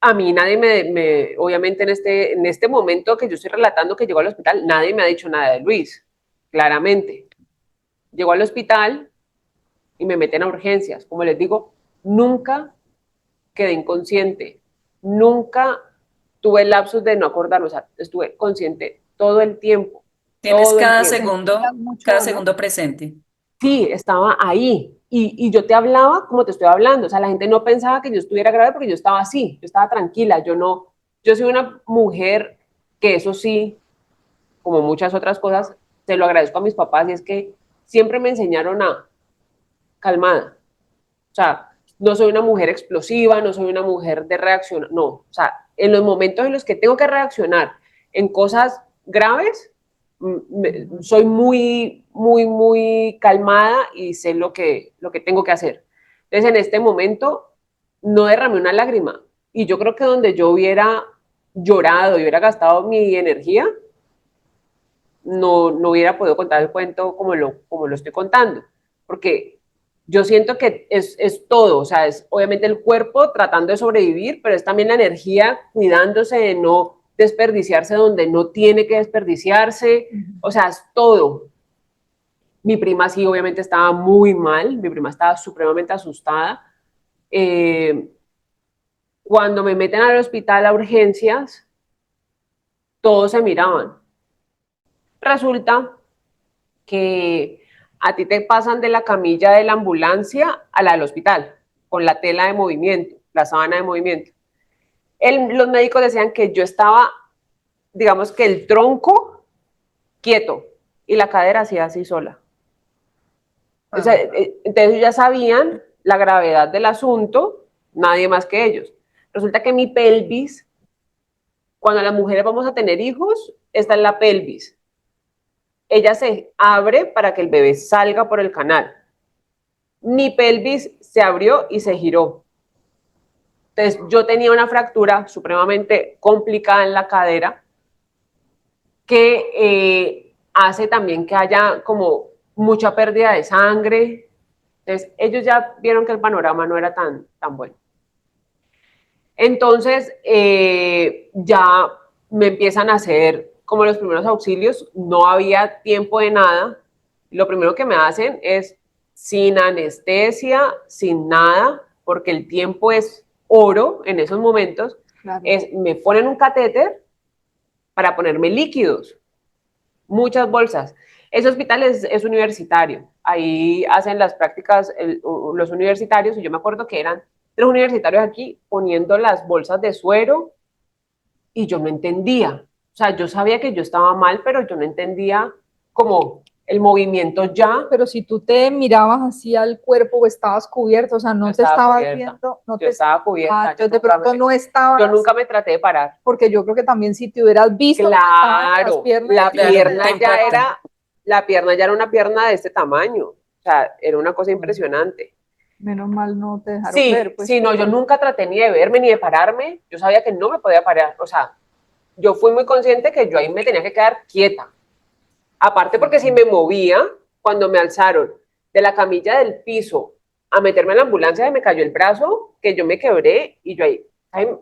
a mí nadie obviamente en este momento que yo estoy relatando que llegó al hospital, nadie me ha dicho nada de Luis, claramente. Llegó al hospital y me meten a urgencias. Como les digo, nunca quedé inconsciente, nunca tuve lapsos de no acordarme, o sea, estuve consciente Tienes todo el tiempo. Sentías mucho cada dolor. segundo presente. Sí, estaba ahí. Y yo te hablaba como te estoy hablando. O sea, la gente no pensaba que yo estuviera grave porque yo estaba así, yo estaba tranquila. Yo no, yo soy una mujer que eso sí, como muchas otras cosas, se lo agradezco a mis papás y es que siempre me enseñaron a calmada. O sea, no soy una mujer explosiva, no soy una mujer de reacción, no. O sea, en los momentos en los que tengo que reaccionar en cosas graves, soy muy calmada y sé lo que tengo que hacer. Entonces, en este momento, no derramé una lágrima. Y yo creo que donde yo hubiera llorado y hubiera gastado mi energía, no hubiera podido contar el cuento como lo estoy contando. Porque yo siento que es todo, o sea, es obviamente el cuerpo tratando de sobrevivir, pero es también la energía cuidándose de no desperdiciarse donde no tiene que desperdiciarse, o sea, es todo. Mi prima sí, obviamente estaba muy mal, mi prima estaba supremamente asustada. Eh, Cuando me meten al hospital a urgencias, todos se miraban. Resulta que a ti te pasan de la camilla de la ambulancia a la del hospital, con la tela de movimiento, la sábana de movimiento. Los médicos decían que yo estaba, digamos que el tronco quieto y la cadera hacía así sola. O sea, entonces ya sabían la gravedad del asunto, nadie más que ellos. Resulta que mi pelvis, cuando las mujeres vamos a tener hijos, está en la pelvis. Ella se abre para que el bebé salga por el canal. Mi pelvis se abrió y se giró. Entonces yo tenía una fractura supremamente complicada en la cadera que hace también que haya como mucha pérdida de sangre. Entonces ellos ya vieron que el panorama no era tan bueno. Entonces ya me empiezan a hacer como los primeros auxilios, no había tiempo de nada. Lo primero que me hacen es sin anestesia, sin nada, porque el tiempo es oro en esos momentos, claro. Me ponen un catéter para ponerme líquidos, muchas bolsas. Ese hospital es universitario, ahí hacen las prácticas los universitarios, y yo me acuerdo que eran 3 universitarios aquí poniendo las bolsas de suero, y yo no entendía. O sea, yo sabía que yo estaba mal, pero yo no entendía como el movimiento ya. Pero si tú te mirabas así al cuerpo o estabas cubierto, o sea, no te estabas viendo. No yo estaba cubierta. Yo de pronto no estaba. Yo nunca me traté de parar. Porque yo creo que también si te hubieras visto. Claro, la pierna ya era una pierna de este tamaño. O sea, era una cosa impresionante. Menos mal no te dejaron ver. Pues, sí, no, yo nunca traté ni de verme ni de pararme. Yo sabía que no me podía parar. O sea, yo fui muy consciente que yo ahí me tenía que quedar quieta. Aparte porque si me movía, cuando me alzaron de la camilla del piso a meterme en la ambulancia, me cayó el brazo, que yo me quebré, y yo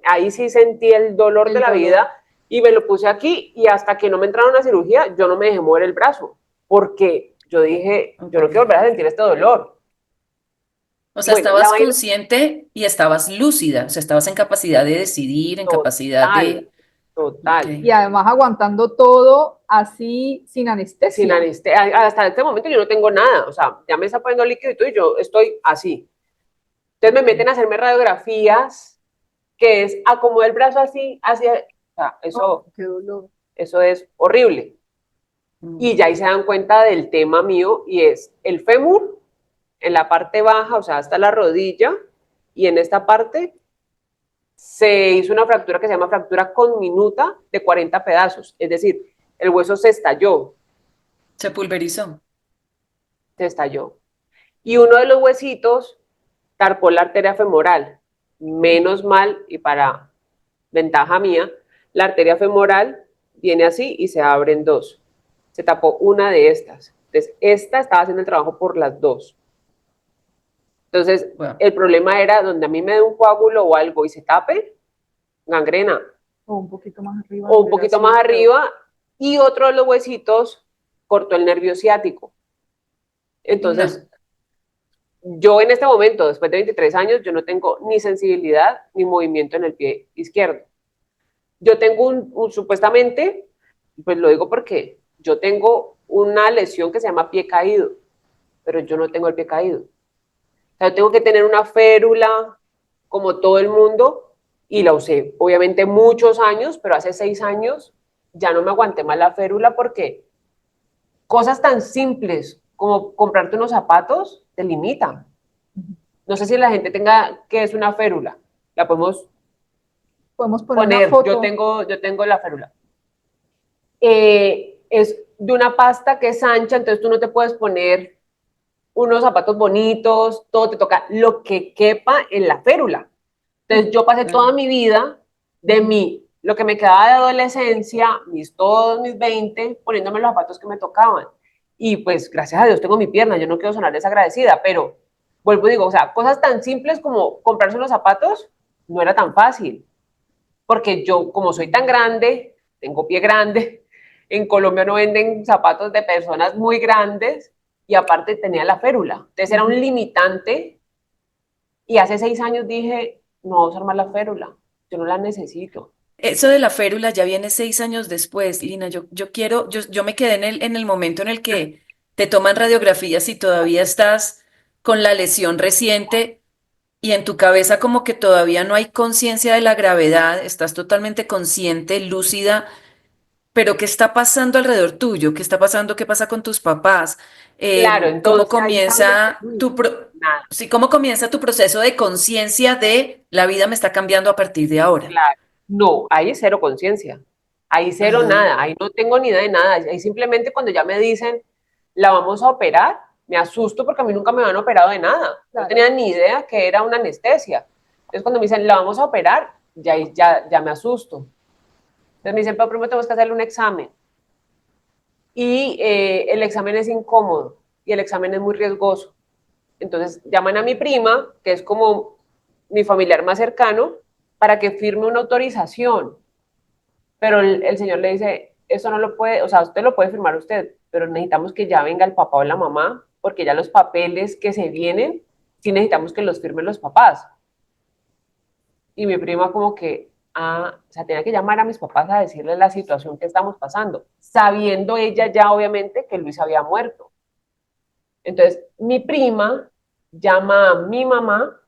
ahí sí sentí el dolor de la vida, y me lo puse aquí, y hasta que no me entraron a una cirugía, yo no me dejé mover el brazo, porque yo dije, yo no quiero volver a sentir este dolor. O sea, bueno, estabas consciente y estabas lúcida, o sea, estabas en capacidad de decidir, en capacidad de... Total. Okay. Y además aguantando todo así sin anestesia. Sin anestesia. Hasta este momento yo no tengo nada, o sea, ya me está poniendo líquido y todo, y yo estoy así. Entonces me meten a hacerme radiografías, que es acomodar el brazo así, hacia, o sea, eso, qué dolor. Eso es horrible. Y ya ahí se dan cuenta del tema mío, y es el fémur en la parte baja, o sea, hasta la rodilla, y en esta parte se hizo una fractura que se llama fractura conminuta de 40 pedazos, es decir, el hueso se estalló. Se pulverizó. Se estalló. Y uno de los huesitos tarpó la arteria femoral. Menos mal, y para ventaja mía, la arteria femoral viene así y se abre en 2. Se tapó una de estas. Entonces, esta estaba haciendo el trabajo por las 2. Entonces, bueno, el problema era donde a mí me dé un coágulo o algo y se tape, gangrena. O un poquito más arriba. O un poquito más arriba, y otro de los huesitos cortó el nervio ciático. Entonces, yo en este momento, después de 23 años, yo no tengo ni sensibilidad ni movimiento en el pie izquierdo. Yo tengo supuestamente, pues lo digo porque yo tengo una lesión que se llama pie caído, pero yo no tengo el pie caído. O sea, yo tengo que tener una férula como todo el mundo, y la usé obviamente muchos años, pero hace 6 años ya no me aguanté más la férula, porque cosas tan simples como comprarte unos zapatos te limita. No sé si la gente tenga qué es una férula. La podemos Podemos poner una poner. Yo foto. tengo, yo tengo la férula. Es de una pasta que es ancha, entonces tú no te puedes poner unos zapatos bonitos, todo te toca lo que quepa en la férula. Entonces yo pasé toda mi vida de mí, lo que me quedaba de adolescencia, todos mis 20 poniéndome los zapatos que me tocaban. Y pues gracias a Dios tengo mi pierna, yo no quiero sonar desagradecida, pero vuelvo y digo, o sea, cosas tan simples como comprarse unos zapatos no era tan fácil, porque yo como soy tan grande, tengo pie grande, en Colombia no venden zapatos de personas muy grandes y aparte tenía la férula. Entonces era un limitante y hace 6 años dije, no voy a usar más la férula, yo no la necesito. Eso de la férula ya viene 6 años después, Lina. Yo me quedé en el momento en el que te toman radiografías y todavía estás con la lesión reciente y en tu cabeza como que todavía no hay conciencia de la gravedad, estás totalmente consciente, lúcida, pero ¿qué está pasando alrededor tuyo? ¿Qué está pasando? ¿Qué pasa con tus papás? Claro, ¿Cómo entonces ahí sangre, comienza nada, sí, cómo comienza tu proceso de conciencia de la vida me está cambiando a partir de ahora? claro. No, ahí cero conciencia, ahí cero Ajá, nada, ahí no tengo ni idea de nada, ahí simplemente cuando ya me dicen, la vamos a operar, me asusto porque a mí nunca me han operado de nada, no Claro. tenía ni idea que era una anestesia. Entonces cuando me dicen, la vamos a operar, ya me asusto. Entonces me dicen, pero primero tenemos que hacerle un examen. Y el examen es incómodo y el examen es muy riesgoso. Entonces llaman a mi prima, que es como mi familiar más cercano, para que firme una autorización. Pero el señor le dice, eso no lo puede, o sea, usted lo puede firmar usted, pero necesitamos que ya venga el papá o la mamá, porque ya los papeles que se vienen, sí necesitamos que los firmen los papás. Y mi prima como que, o sea, tenía que llamar a mis papás a decirles la situación que estamos pasando, sabiendo ella ya obviamente que Luis había muerto. Entonces, mi prima llama a mi mamá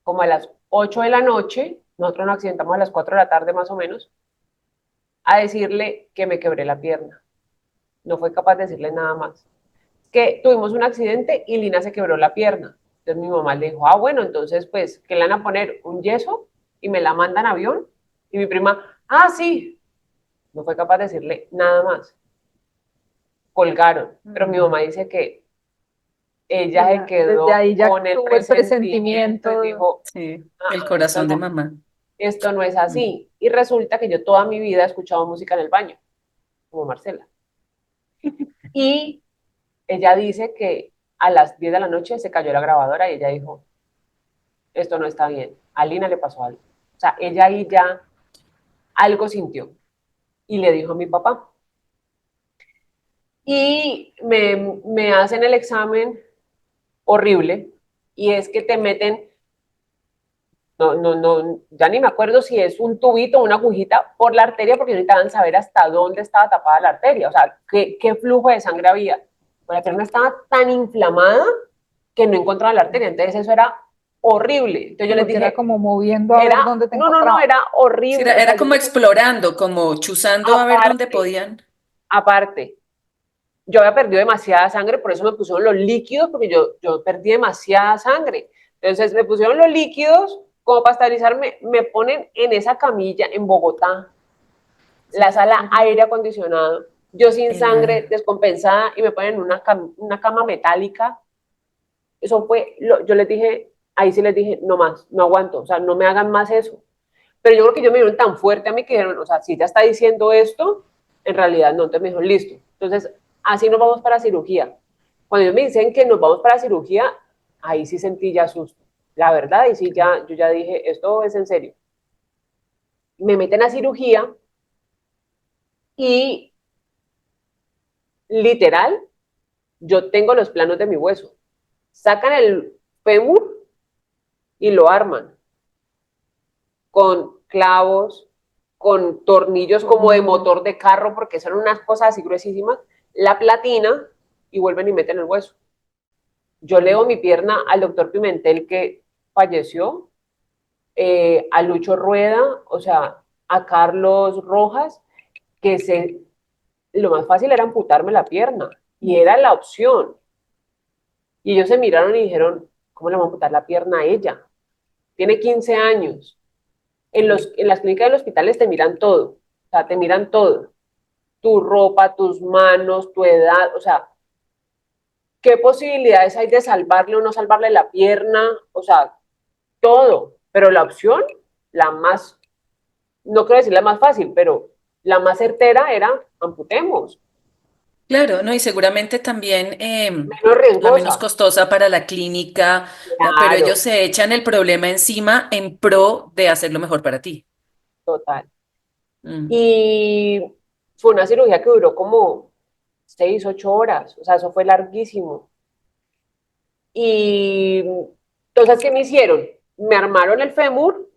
como a las 8 de la noche, nosotros nos accidentamos a las 4 de la tarde más o menos, a decirle que me quebré la pierna. No fue capaz de decirle nada más. Que tuvimos un accidente y Lina se quebró la pierna. Entonces mi mamá le dijo, bueno, entonces pues que le van a poner un yeso y me la mandan a avión. Y mi prima, sí, no fue capaz de decirle nada más. Colgaron. Pero mi mamá dice que ella se Desde quedó ahí ya con el tuvo el presentimiento y presentimiento. dijo, sí, el corazón de mamá. esto no es Mm. así. Y resulta que yo toda mi vida he escuchado música en el baño, como Marcela. Y ella dice que a las 10 de la noche se cayó la grabadora y ella dijo, esto no está bien. A Lina le pasó algo. O sea, ella ahí ya algo sintió y le dijo a mi papá. Y me hacen el examen horrible y es que te meten, no, ya ni me acuerdo si es un tubito o una agujita por la arteria porque necesitaban saber hasta dónde estaba tapada la arteria, o sea, qué flujo de sangre había. Pues la pierna estaba tan inflamada que no encontraba la arteria, entonces eso era horrible. Entonces yo Sí, les porque era dije, como moviendo a ver dónde te no, encontraba. era Sí, horrible. O sea, era yo como les dije, explorando, como chuzando a ver dónde aparte, podían. aparte, yo había perdido demasiada sangre, por eso me pusieron los líquidos, porque yo perdí demasiada sangre. Entonces me pusieron los líquidos, como para estabilizarme, me ponen en esa camilla en Bogotá, la sala aire acondicionado, yo sin sangre, Helada. descompensada, y me ponen en una cama metálica. Eso fue, yo les dije, ahí sí les dije, no más, no aguanto, o sea, no me hagan más eso. Pero yo creo que yo me vieron tan fuerte a mí que dijeron, o sea, si ya está diciendo esto, en realidad no, entonces me dijeron, listo. Entonces, así nos vamos para cirugía. Cuando ellos me dicen que nos vamos para cirugía, ahí sí sentí ya susto. La verdad, y sí, yo ya dije, esto es en serio. Me meten a cirugía y literal, yo tengo los planos de mi hueso. Sacan el fémur y lo arman con clavos, con tornillos como de motor de carro, porque son unas cosas así gruesísimas, la platina y vuelven y meten el hueso. Yo leo mi pierna al doctor Pimentel que falleció, a Lucho Rueda, o sea, a Carlos Rojas, lo más fácil era amputarme la pierna. y era la opción. Y ellos se miraron y dijeron, ¿cómo le vamos a amputar la pierna a ella? Tiene 15 años. En las clínicas de los hospitales te miran todo, o sea, te miran todo. Tu ropa, tus manos, tu edad, o sea, ¿qué posibilidades hay de salvarle o no salvarle la pierna? O sea, todo. Pero la opción, la más, no quiero decir la más fácil, pero la más certera era amputemos, Claro, ¿no? Y seguramente también menos la menos riesgosa. costosa para la clínica, pero ellos Claro, se echan el problema encima en pro de hacerlo mejor para ti. total. Mm. Y fue una cirugía que duró como 6, 8 horas, o sea, eso fue larguísimo. Y entonces, ¿qué me hicieron? Me armaron el fémur,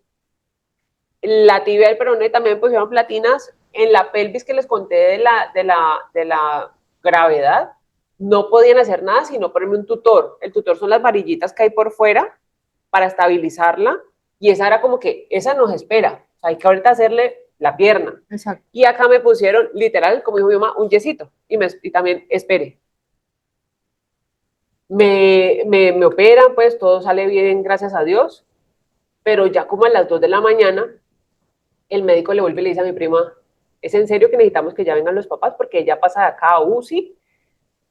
la tibia del peroné, también me pusieron platinas en la pelvis que les conté de la gravedad. No podían hacer nada sino ponerme un tutor. El tutor son las varillitas que hay por fuera para estabilizarla y esa era como que, esa nos espera. O sea, hay que ahorita hacerle la pierna. Exacto. Y acá me pusieron, literal, como dijo mi mamá, un yesito y también espere. Me operan, pues todo sale bien, gracias a Dios, pero ya como a las 2 de la mañana, el médico le vuelve y le dice a mi prima, ¿es en serio que necesitamos que ya vengan los papás? Porque ella pasa de acá a UCI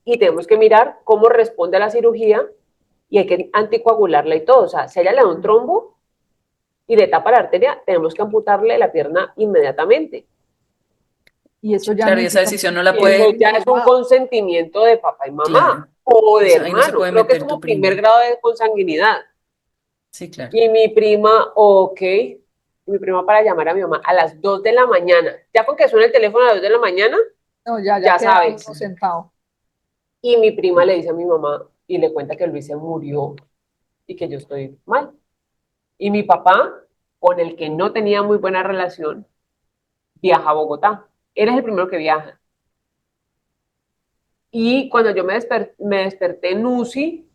y tenemos que mirar cómo responde a la cirugía y hay que anticoagularla y todo. O sea, si a ella le da un trombo y le tapa la arteria, tenemos que amputarle la pierna inmediatamente. Y eso ya Claro, y esa necesita decisión no mucho la Y eso tiempo puede, ya es un informado. consentimiento de papá y mamá claro, o de ahí no se hermano. puede Creo que es meter tu como primer prima. grado de consanguinidad. Sí, claro. Y mi prima, ok, mi prima para llamar a mi mamá a las 2 de la mañana. Ya con que suena el teléfono a las 2 de la mañana, No, ya ya queda sabe. uno sentado. Y mi prima le dice a mi mamá y le cuenta que Luis se murió y que yo estoy mal. Y mi papá, con el que no tenía muy buena relación, viaja a Bogotá. Él es el primero que viaja. Y cuando yo me desperté en UCI,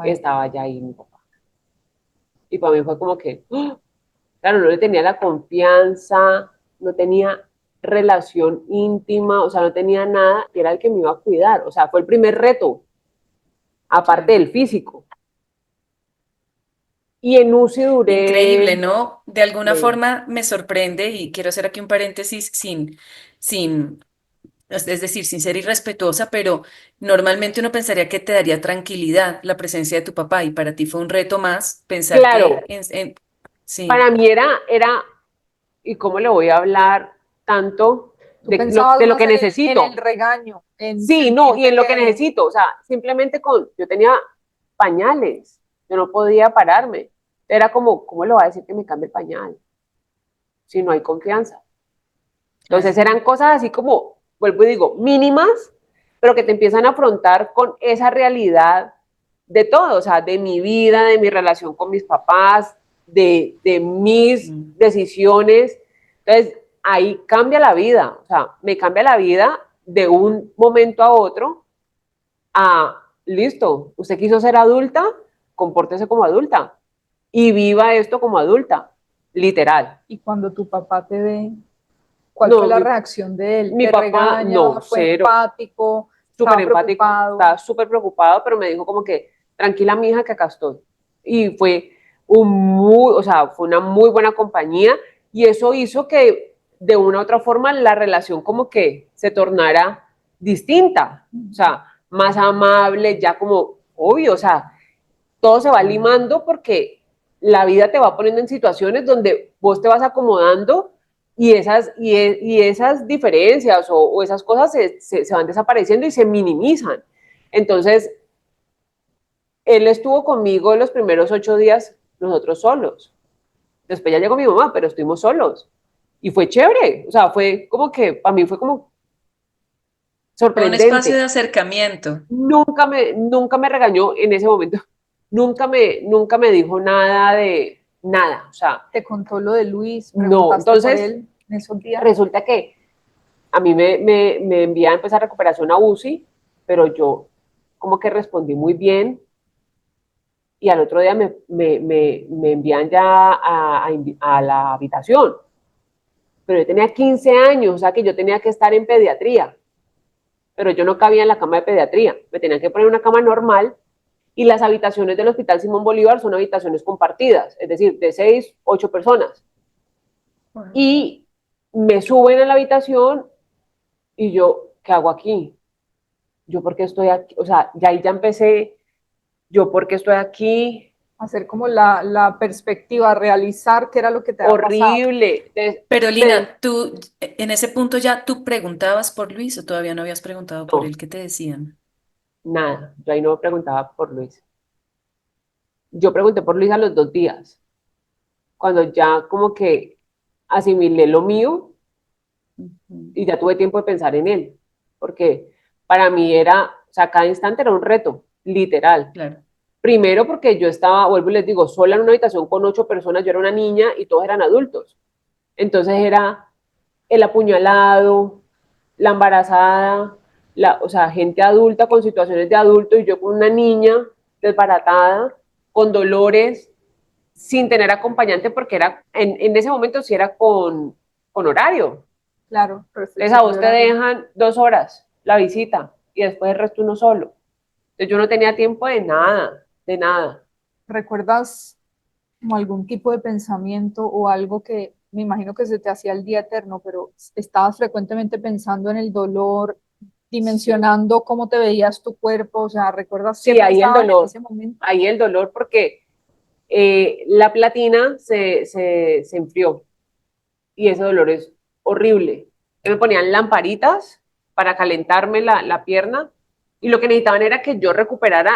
Ay, estaba ya ahí mi papá. Y para mí fue como que, ¡oh! Claro, no le tenía la confianza, no tenía relación íntima, o sea, no tenía nada, y era el que me iba a cuidar. O sea, fue el primer reto, aparte Claro. del físico. Y en UCI Increíble, duré, ¿no? De alguna de, forma me sorprende y quiero hacer aquí un paréntesis sin, es decir, sin ser irrespetuosa, pero normalmente uno pensaría que te daría tranquilidad la presencia de tu papá y para ti fue un reto más pensar claro, que sí, para mí era, ¿y cómo le voy a hablar tanto tú de pensabas lo más que en el necesito? regaño, en Sí, no, y sentirte en lo que que necesito, o sea, simplemente yo tenía pañales, yo no podía pararme. Era como, ¿cómo le voy a decir que me cambie el pañal si no hay confianza? Entonces claro. eran cosas así como, vuelvo y digo, mínimas, pero que te empiezan a afrontar con esa realidad de todo, o sea, de mi vida, de mi relación con mis papás, de mis Mm. decisiones. Entonces, ahí cambia la vida, o sea, me cambia la vida de un momento a otro a, listo, usted quiso ser adulta, compórtese como adulta y viva esto como adulta, literal. y cuando tu papá te ve, ¿cuál fue No, la reacción de él? mi ¿Te papá, regaña? no, ¿Fue cero, empático? súper ¿Estaba empático, preocupado? estaba súper preocupado, pero me dijo como que, tranquila, mija, que acá estoy. Y fue o sea, fue una muy buena compañía y eso hizo que de una u otra forma la relación como que se tornara distinta, o sea, más amable, ya como, obvio, o sea, todo se va limando porque la vida te va poniendo en situaciones donde vos te vas acomodando y esas diferencias o esas cosas se van desapareciendo y se minimizan. Entonces, él estuvo conmigo los primeros 8 días, nosotros solos. Después ya llegó mi mamá, pero estuvimos solos. Y fue chévere, o sea, fue como que, para mí fue como Fue un espacio sorprendente. de acercamiento. Nunca me regañó en ese momento. Nunca me dijo nada de nada. O sea, ¿Te contó lo de Luis? no. ¿Preguntaste por Entonces, él en esos días? resulta que a mí me envían a empezar recuperación a UCI, pero yo como que respondí muy bien y al otro día me envían ya a la habitación. Pero yo tenía 15 años, o sea que yo tenía que estar en pediatría. pero yo no cabía en la cama de pediatría, me tenían que poner una cama normal y las habitaciones del Hospital Simón Bolívar son habitaciones compartidas, es decir, de 6, 8 personas. Wow. Y me suben a la habitación y yo, ¿qué hago aquí? ¿Yo por qué estoy aquí? O sea, ya ahí ya empecé, ¿yo por qué estoy aquí? Hacer como la perspectiva, realizar qué era lo que te había pasado. Horrible. Pero Lina, tú en ese punto ya tú preguntabas por Luis o todavía no habías preguntado por No, él, ¿qué te decían? nada, yo ahí no preguntaba por Luis. Yo pregunté por Luis a los 2 días, cuando ya como que asimilé lo mío Ujú. y ya tuve tiempo de pensar en él, porque para mí era, o sea, cada instante era un reto, literal. Claro, Primero porque yo estaba, vuelvo y les digo, sola en una habitación con 8 personas, yo era una niña y todos eran adultos. Entonces era el apuñalado, la embarazada, o sea, gente adulta con situaciones de adulto y yo con una niña desbaratada, con dolores, sin tener acompañante porque era, en ese momento sí era con horario. Claro, Entonces a restricción de vos te horario. dejan 2 horas la visita y después el resto uno solo. Entonces yo no tenía tiempo de nada, de nada. ¿Recuerdas como algún tipo de pensamiento o algo que me imagino que se te hacía el día eterno, pero estabas frecuentemente pensando en el dolor, dimensionando cómo te veías tu cuerpo? O sea, ¿recuerdas qué Sí, pensabas en ese momento? ahí el dolor porque la platina se enfrió y ese dolor es horrible. Me ponían lamparitas para calentarme la pierna y lo que necesitaban era que yo recuperara,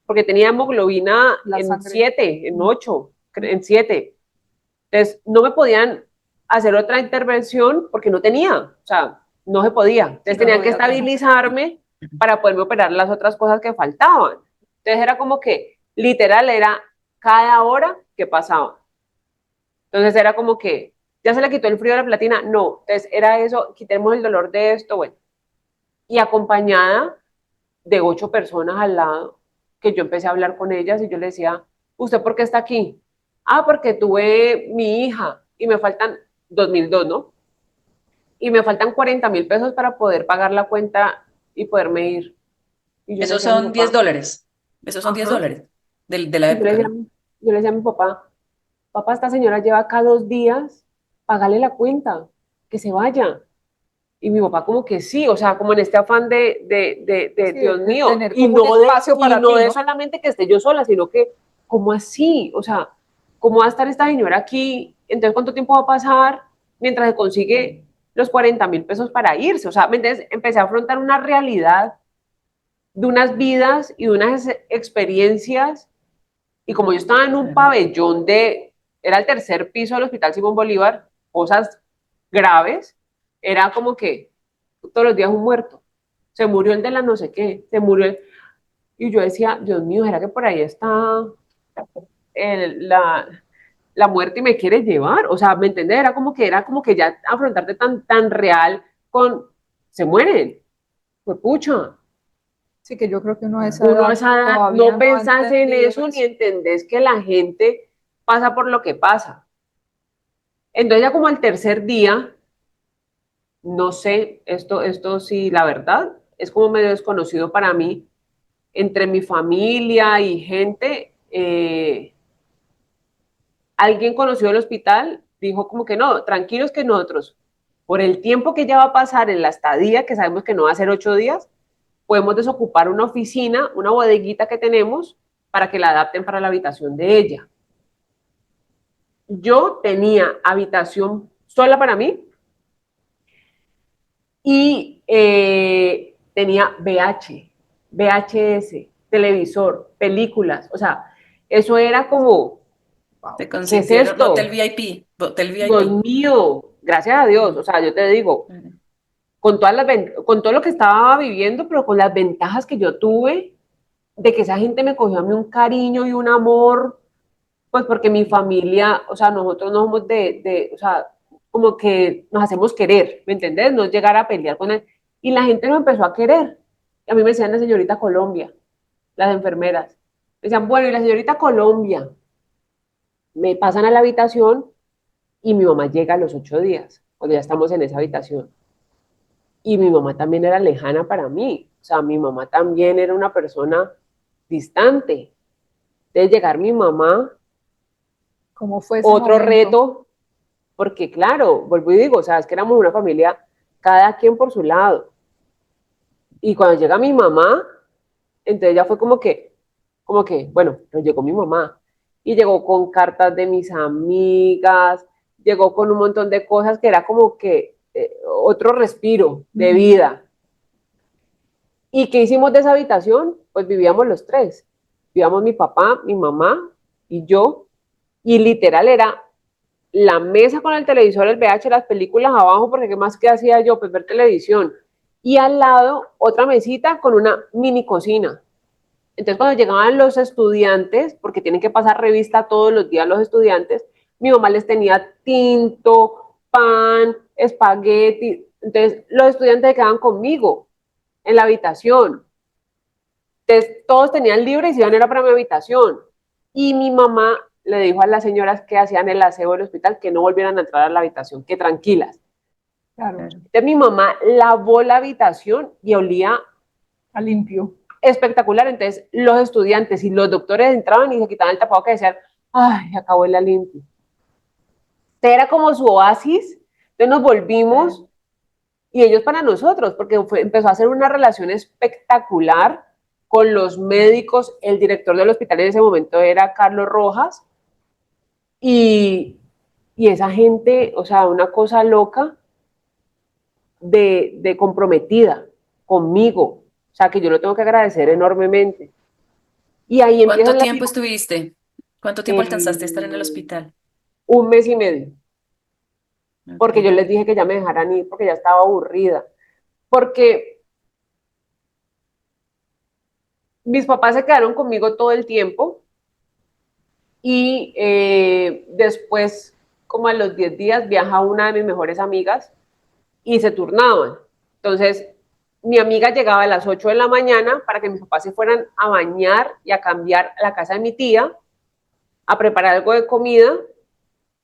porque tenía hemoglobina La en sangre. 7, en 8, en 7. Entonces no me podían hacer otra intervención porque no tenía, o sea, no se podía. sí, Entonces no, no tenían que voy a operar. estabilizarme para poderme operar las otras cosas que faltaban. Entonces era como que literal era cada hora que pasaba. Entonces era como que, ¿ya se le quitó el frío de la platina? No. Entonces era eso, quitemos el dolor de esto, bueno. Y acompañada de 8 personas al lado, que yo empecé a hablar con ellas y yo le decía, ¿usted por qué está aquí? Ah, porque tuve mi hija y me faltan 2002, ¿no? Y me faltan 40.000 pesos para poder pagar la cuenta y poderme ir. Y yo le Esos decía a mi son 10 papá, dólares. Esos son 10 ajá. dólares de la Y época, ¿no? yo le decía a mi papá, papá, esta señora lleva acá 2 días, págale la cuenta, que se vaya. Y mi papá como que sí, o sea, como en este afán de Sí, Dios de mío, tener como un espacio y para no ti, de ¿no? solamente que esté yo sola, sino que, ¿cómo así? O sea, ¿cómo va a estar esta señora aquí? Entonces, ¿cuánto tiempo va a pasar mientras se consigue los 40.000 pesos para irse? O sea, ¿me entiendes? Empecé a afrontar una realidad de unas vidas y de unas experiencias, y como yo estaba en un Claro. pabellón era el tercer piso del Hospital Simón Bolívar, cosas graves, era como que todos los días un muerto. Se murió el de la no sé qué, se murió el... Y yo decía, Dios mío, ¿será que por ahí está la muerte y me quiere llevar? O sea, ¿me entendés? Era como que ya afrontarte tan real con, se mueren, pues pucha. Sí, que yo creo que uno a esa Uno a edad esa edad todavía no no ha pensás en entendido eso ni eso. entendés que la gente pasa por lo que pasa. Entonces ya como al tercer día, no sé, esto sí, la verdad, es como medio desconocido para mí, entre mi familia y gente, alguien conocido del hospital dijo como que no, tranquilos que nosotros, por el tiempo que ya va a pasar en la estadía, que sabemos que no va a ser 8 días, podemos desocupar una oficina, una bodeguita que tenemos para que la adapten para la habitación de ella. Yo tenía habitación sola para mí y tenía VHS, televisor, películas, o sea, eso era como, Wow. Te ¿qué es consintieron Hotel esto? VIP, Hotel Dios VIP. mío, gracias a Dios, o sea, yo te digo, Claro. con todo lo que estaba viviendo, pero con las ventajas que yo tuve, de que esa gente me cogió a mí un cariño y un amor, pues porque mi familia, o sea, nosotros no somos o sea, como que nos hacemos querer, ¿me entendés? No llegar a pelear con él. Y la gente nos empezó a querer. Y a mí me decían la señorita Colombia, las enfermeras. Me decían, bueno, y la señorita Colombia, me pasan a la habitación y mi mamá llega a los 8 días, cuando ya estamos en esa habitación. Y mi mamá también era lejana para mí. O sea, mi mamá también era una persona distante. De llegar mi mamá, ¿Cómo fue ese otro momento? reto, porque claro, vuelvo y digo, o sea, es que éramos una familia, cada quien por su lado. Y cuando llega mi mamá, entonces ya fue bueno, pues llegó mi mamá. Y llegó con cartas de mis amigas, llegó con un montón de cosas que era como que otro respiro de vida. ¿Y qué hicimos de esa habitación? Pues vivíamos los tres. Vivíamos mi papá, mi mamá y yo. Y literal era la mesa con el televisor, el VH, las películas abajo, porque ¿qué más que hacía yo? Pues ver televisión. Y al lado otra mesita con una mini cocina. Entonces cuando llegaban los estudiantes, porque tienen que pasar revista todos los días los estudiantes, mi mamá les tenía tinto, pan, espagueti. Entonces los estudiantes quedaban conmigo en la habitación. Entonces, todos tenían libre y se iban era para mi habitación. Y mi mamá le dijo a las señoras que hacían el aseo del hospital que no volvieran a entrar a la habitación, que tranquilas. Claro, Claro. Entonces mi mamá lavó la habitación y olía a limpio. espectacular. Entonces los estudiantes y los doctores entraban y se quitaban el tapado que decían, ay, acabó el limpio. Entonces era como su oasis. Entonces nos volvimos y ellos para nosotros, porque empezó a hacer una relación espectacular con los médicos. El director del hospital en ese momento era Carlos Rojas y, y esa gente, o sea, una cosa loca de comprometida conmigo, o sea, que yo lo tengo que agradecer enormemente. Y ahí ¿Cuánto empiezan las tiempo estuviste? ¿Cuánto tiempo alcanzaste a estar en el hospital? un mes y medio, porque yo Ok. les dije que ya me dejaran ir, porque ya estaba aburrida, porque mis papás se quedaron conmigo todo el tiempo y después, como a los 10 días, viaja una de mis mejores amigas y se turnaban. Entonces, mi amiga llegaba a las 8 de la mañana para que mis papás se fueran a bañar y a cambiar a la casa de mi tía, a preparar algo de comida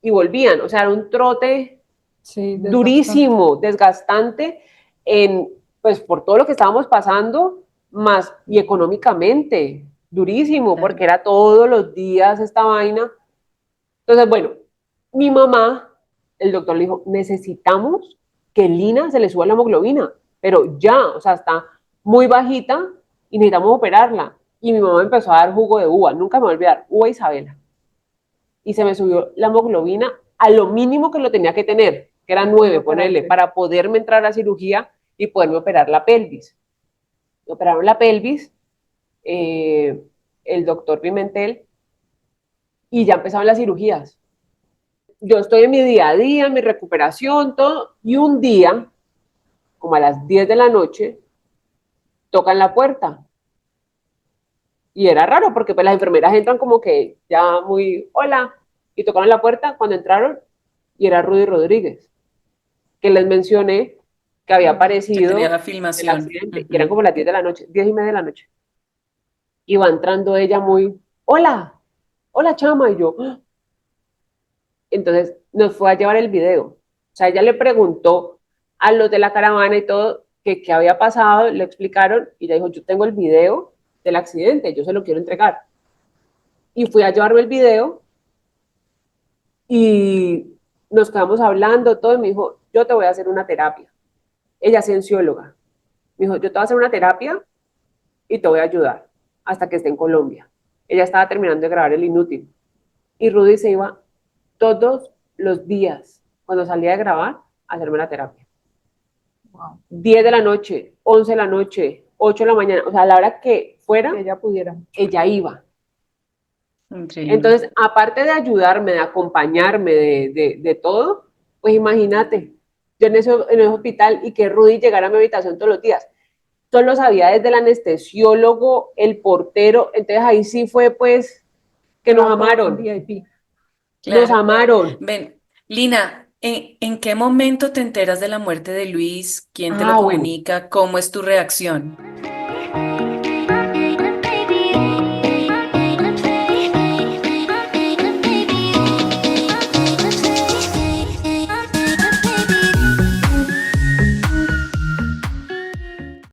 y volvían. O sea, era un trote Sí, desgastante. durísimo, desgastante, en, pues por todo lo que estábamos pasando, más y económicamente, durísimo, Claro. porque era todos los días esta vaina. Entonces, bueno, mi mamá, el doctor le dijo, necesitamos que Lina se le suba la hemoglobina, pero ya, o sea, está muy bajita y necesitamos operarla. Y mi mamá empezó a dar jugo de uva, nunca me voy a olvidar, uva Isabela. Y se me subió la hemoglobina a lo mínimo que lo tenía que tener, que era Para poder 9, ponerle, operarte. para poderme entrar a cirugía y poderme operar la pelvis. Me operaron la pelvis, eh, el doctor Pimentel, y ya empezaron las cirugías. Yo estoy en mi día a día, en mi recuperación, todo, y un día, como a las 10 de la noche, tocan la puerta. Y era raro porque pues las enfermeras entran como que ya muy, hola, y tocaron la puerta cuando entraron y era Rudy Rodríguez, que les mencioné que había Que tenía aparecido la el filmación. accidente, y eran Ujú. como las 10 de la noche, 10 y media de la noche. Y va entrando ella muy, hola, hola chama, y yo, ¡ah! Entonces nos fue a llevar el video. O sea, ella le preguntó a los de la caravana y todo que qué había pasado, le explicaron y ella dijo, yo tengo el video del accidente, yo se lo quiero entregar. Y fui a llevarme el video y nos quedamos hablando todo y me dijo, yo te voy a hacer una terapia. Ella es ciencióloga. Me dijo, yo te voy a hacer una terapia y te voy a ayudar hasta que esté en Colombia. Ella estaba terminando de grabar El Inútil. Y Rudy se iba todos los días, cuando salía de grabar, a hacerme la terapia. Wow. 10 de la noche, 11 de la noche, 8 de la mañana, o sea, a la hora que fuera, Que ella pudiera. ella iba. Increíble. Entonces, aparte de ayudarme, de acompañarme, de todo, pues imagínate, yo en ese hospital y que Rudy llegara a mi habitación todos los días. Solo sabía desde el anestesiólogo, el portero, entonces ahí sí fue pues que nos Trato amaron, VIP. nos Claro. amaron. Ven, Lina, ¿en qué momento te enteras de la muerte de Luis? ¿Quién te lo Ah, bueno, comunica? ¿Cómo es tu reacción?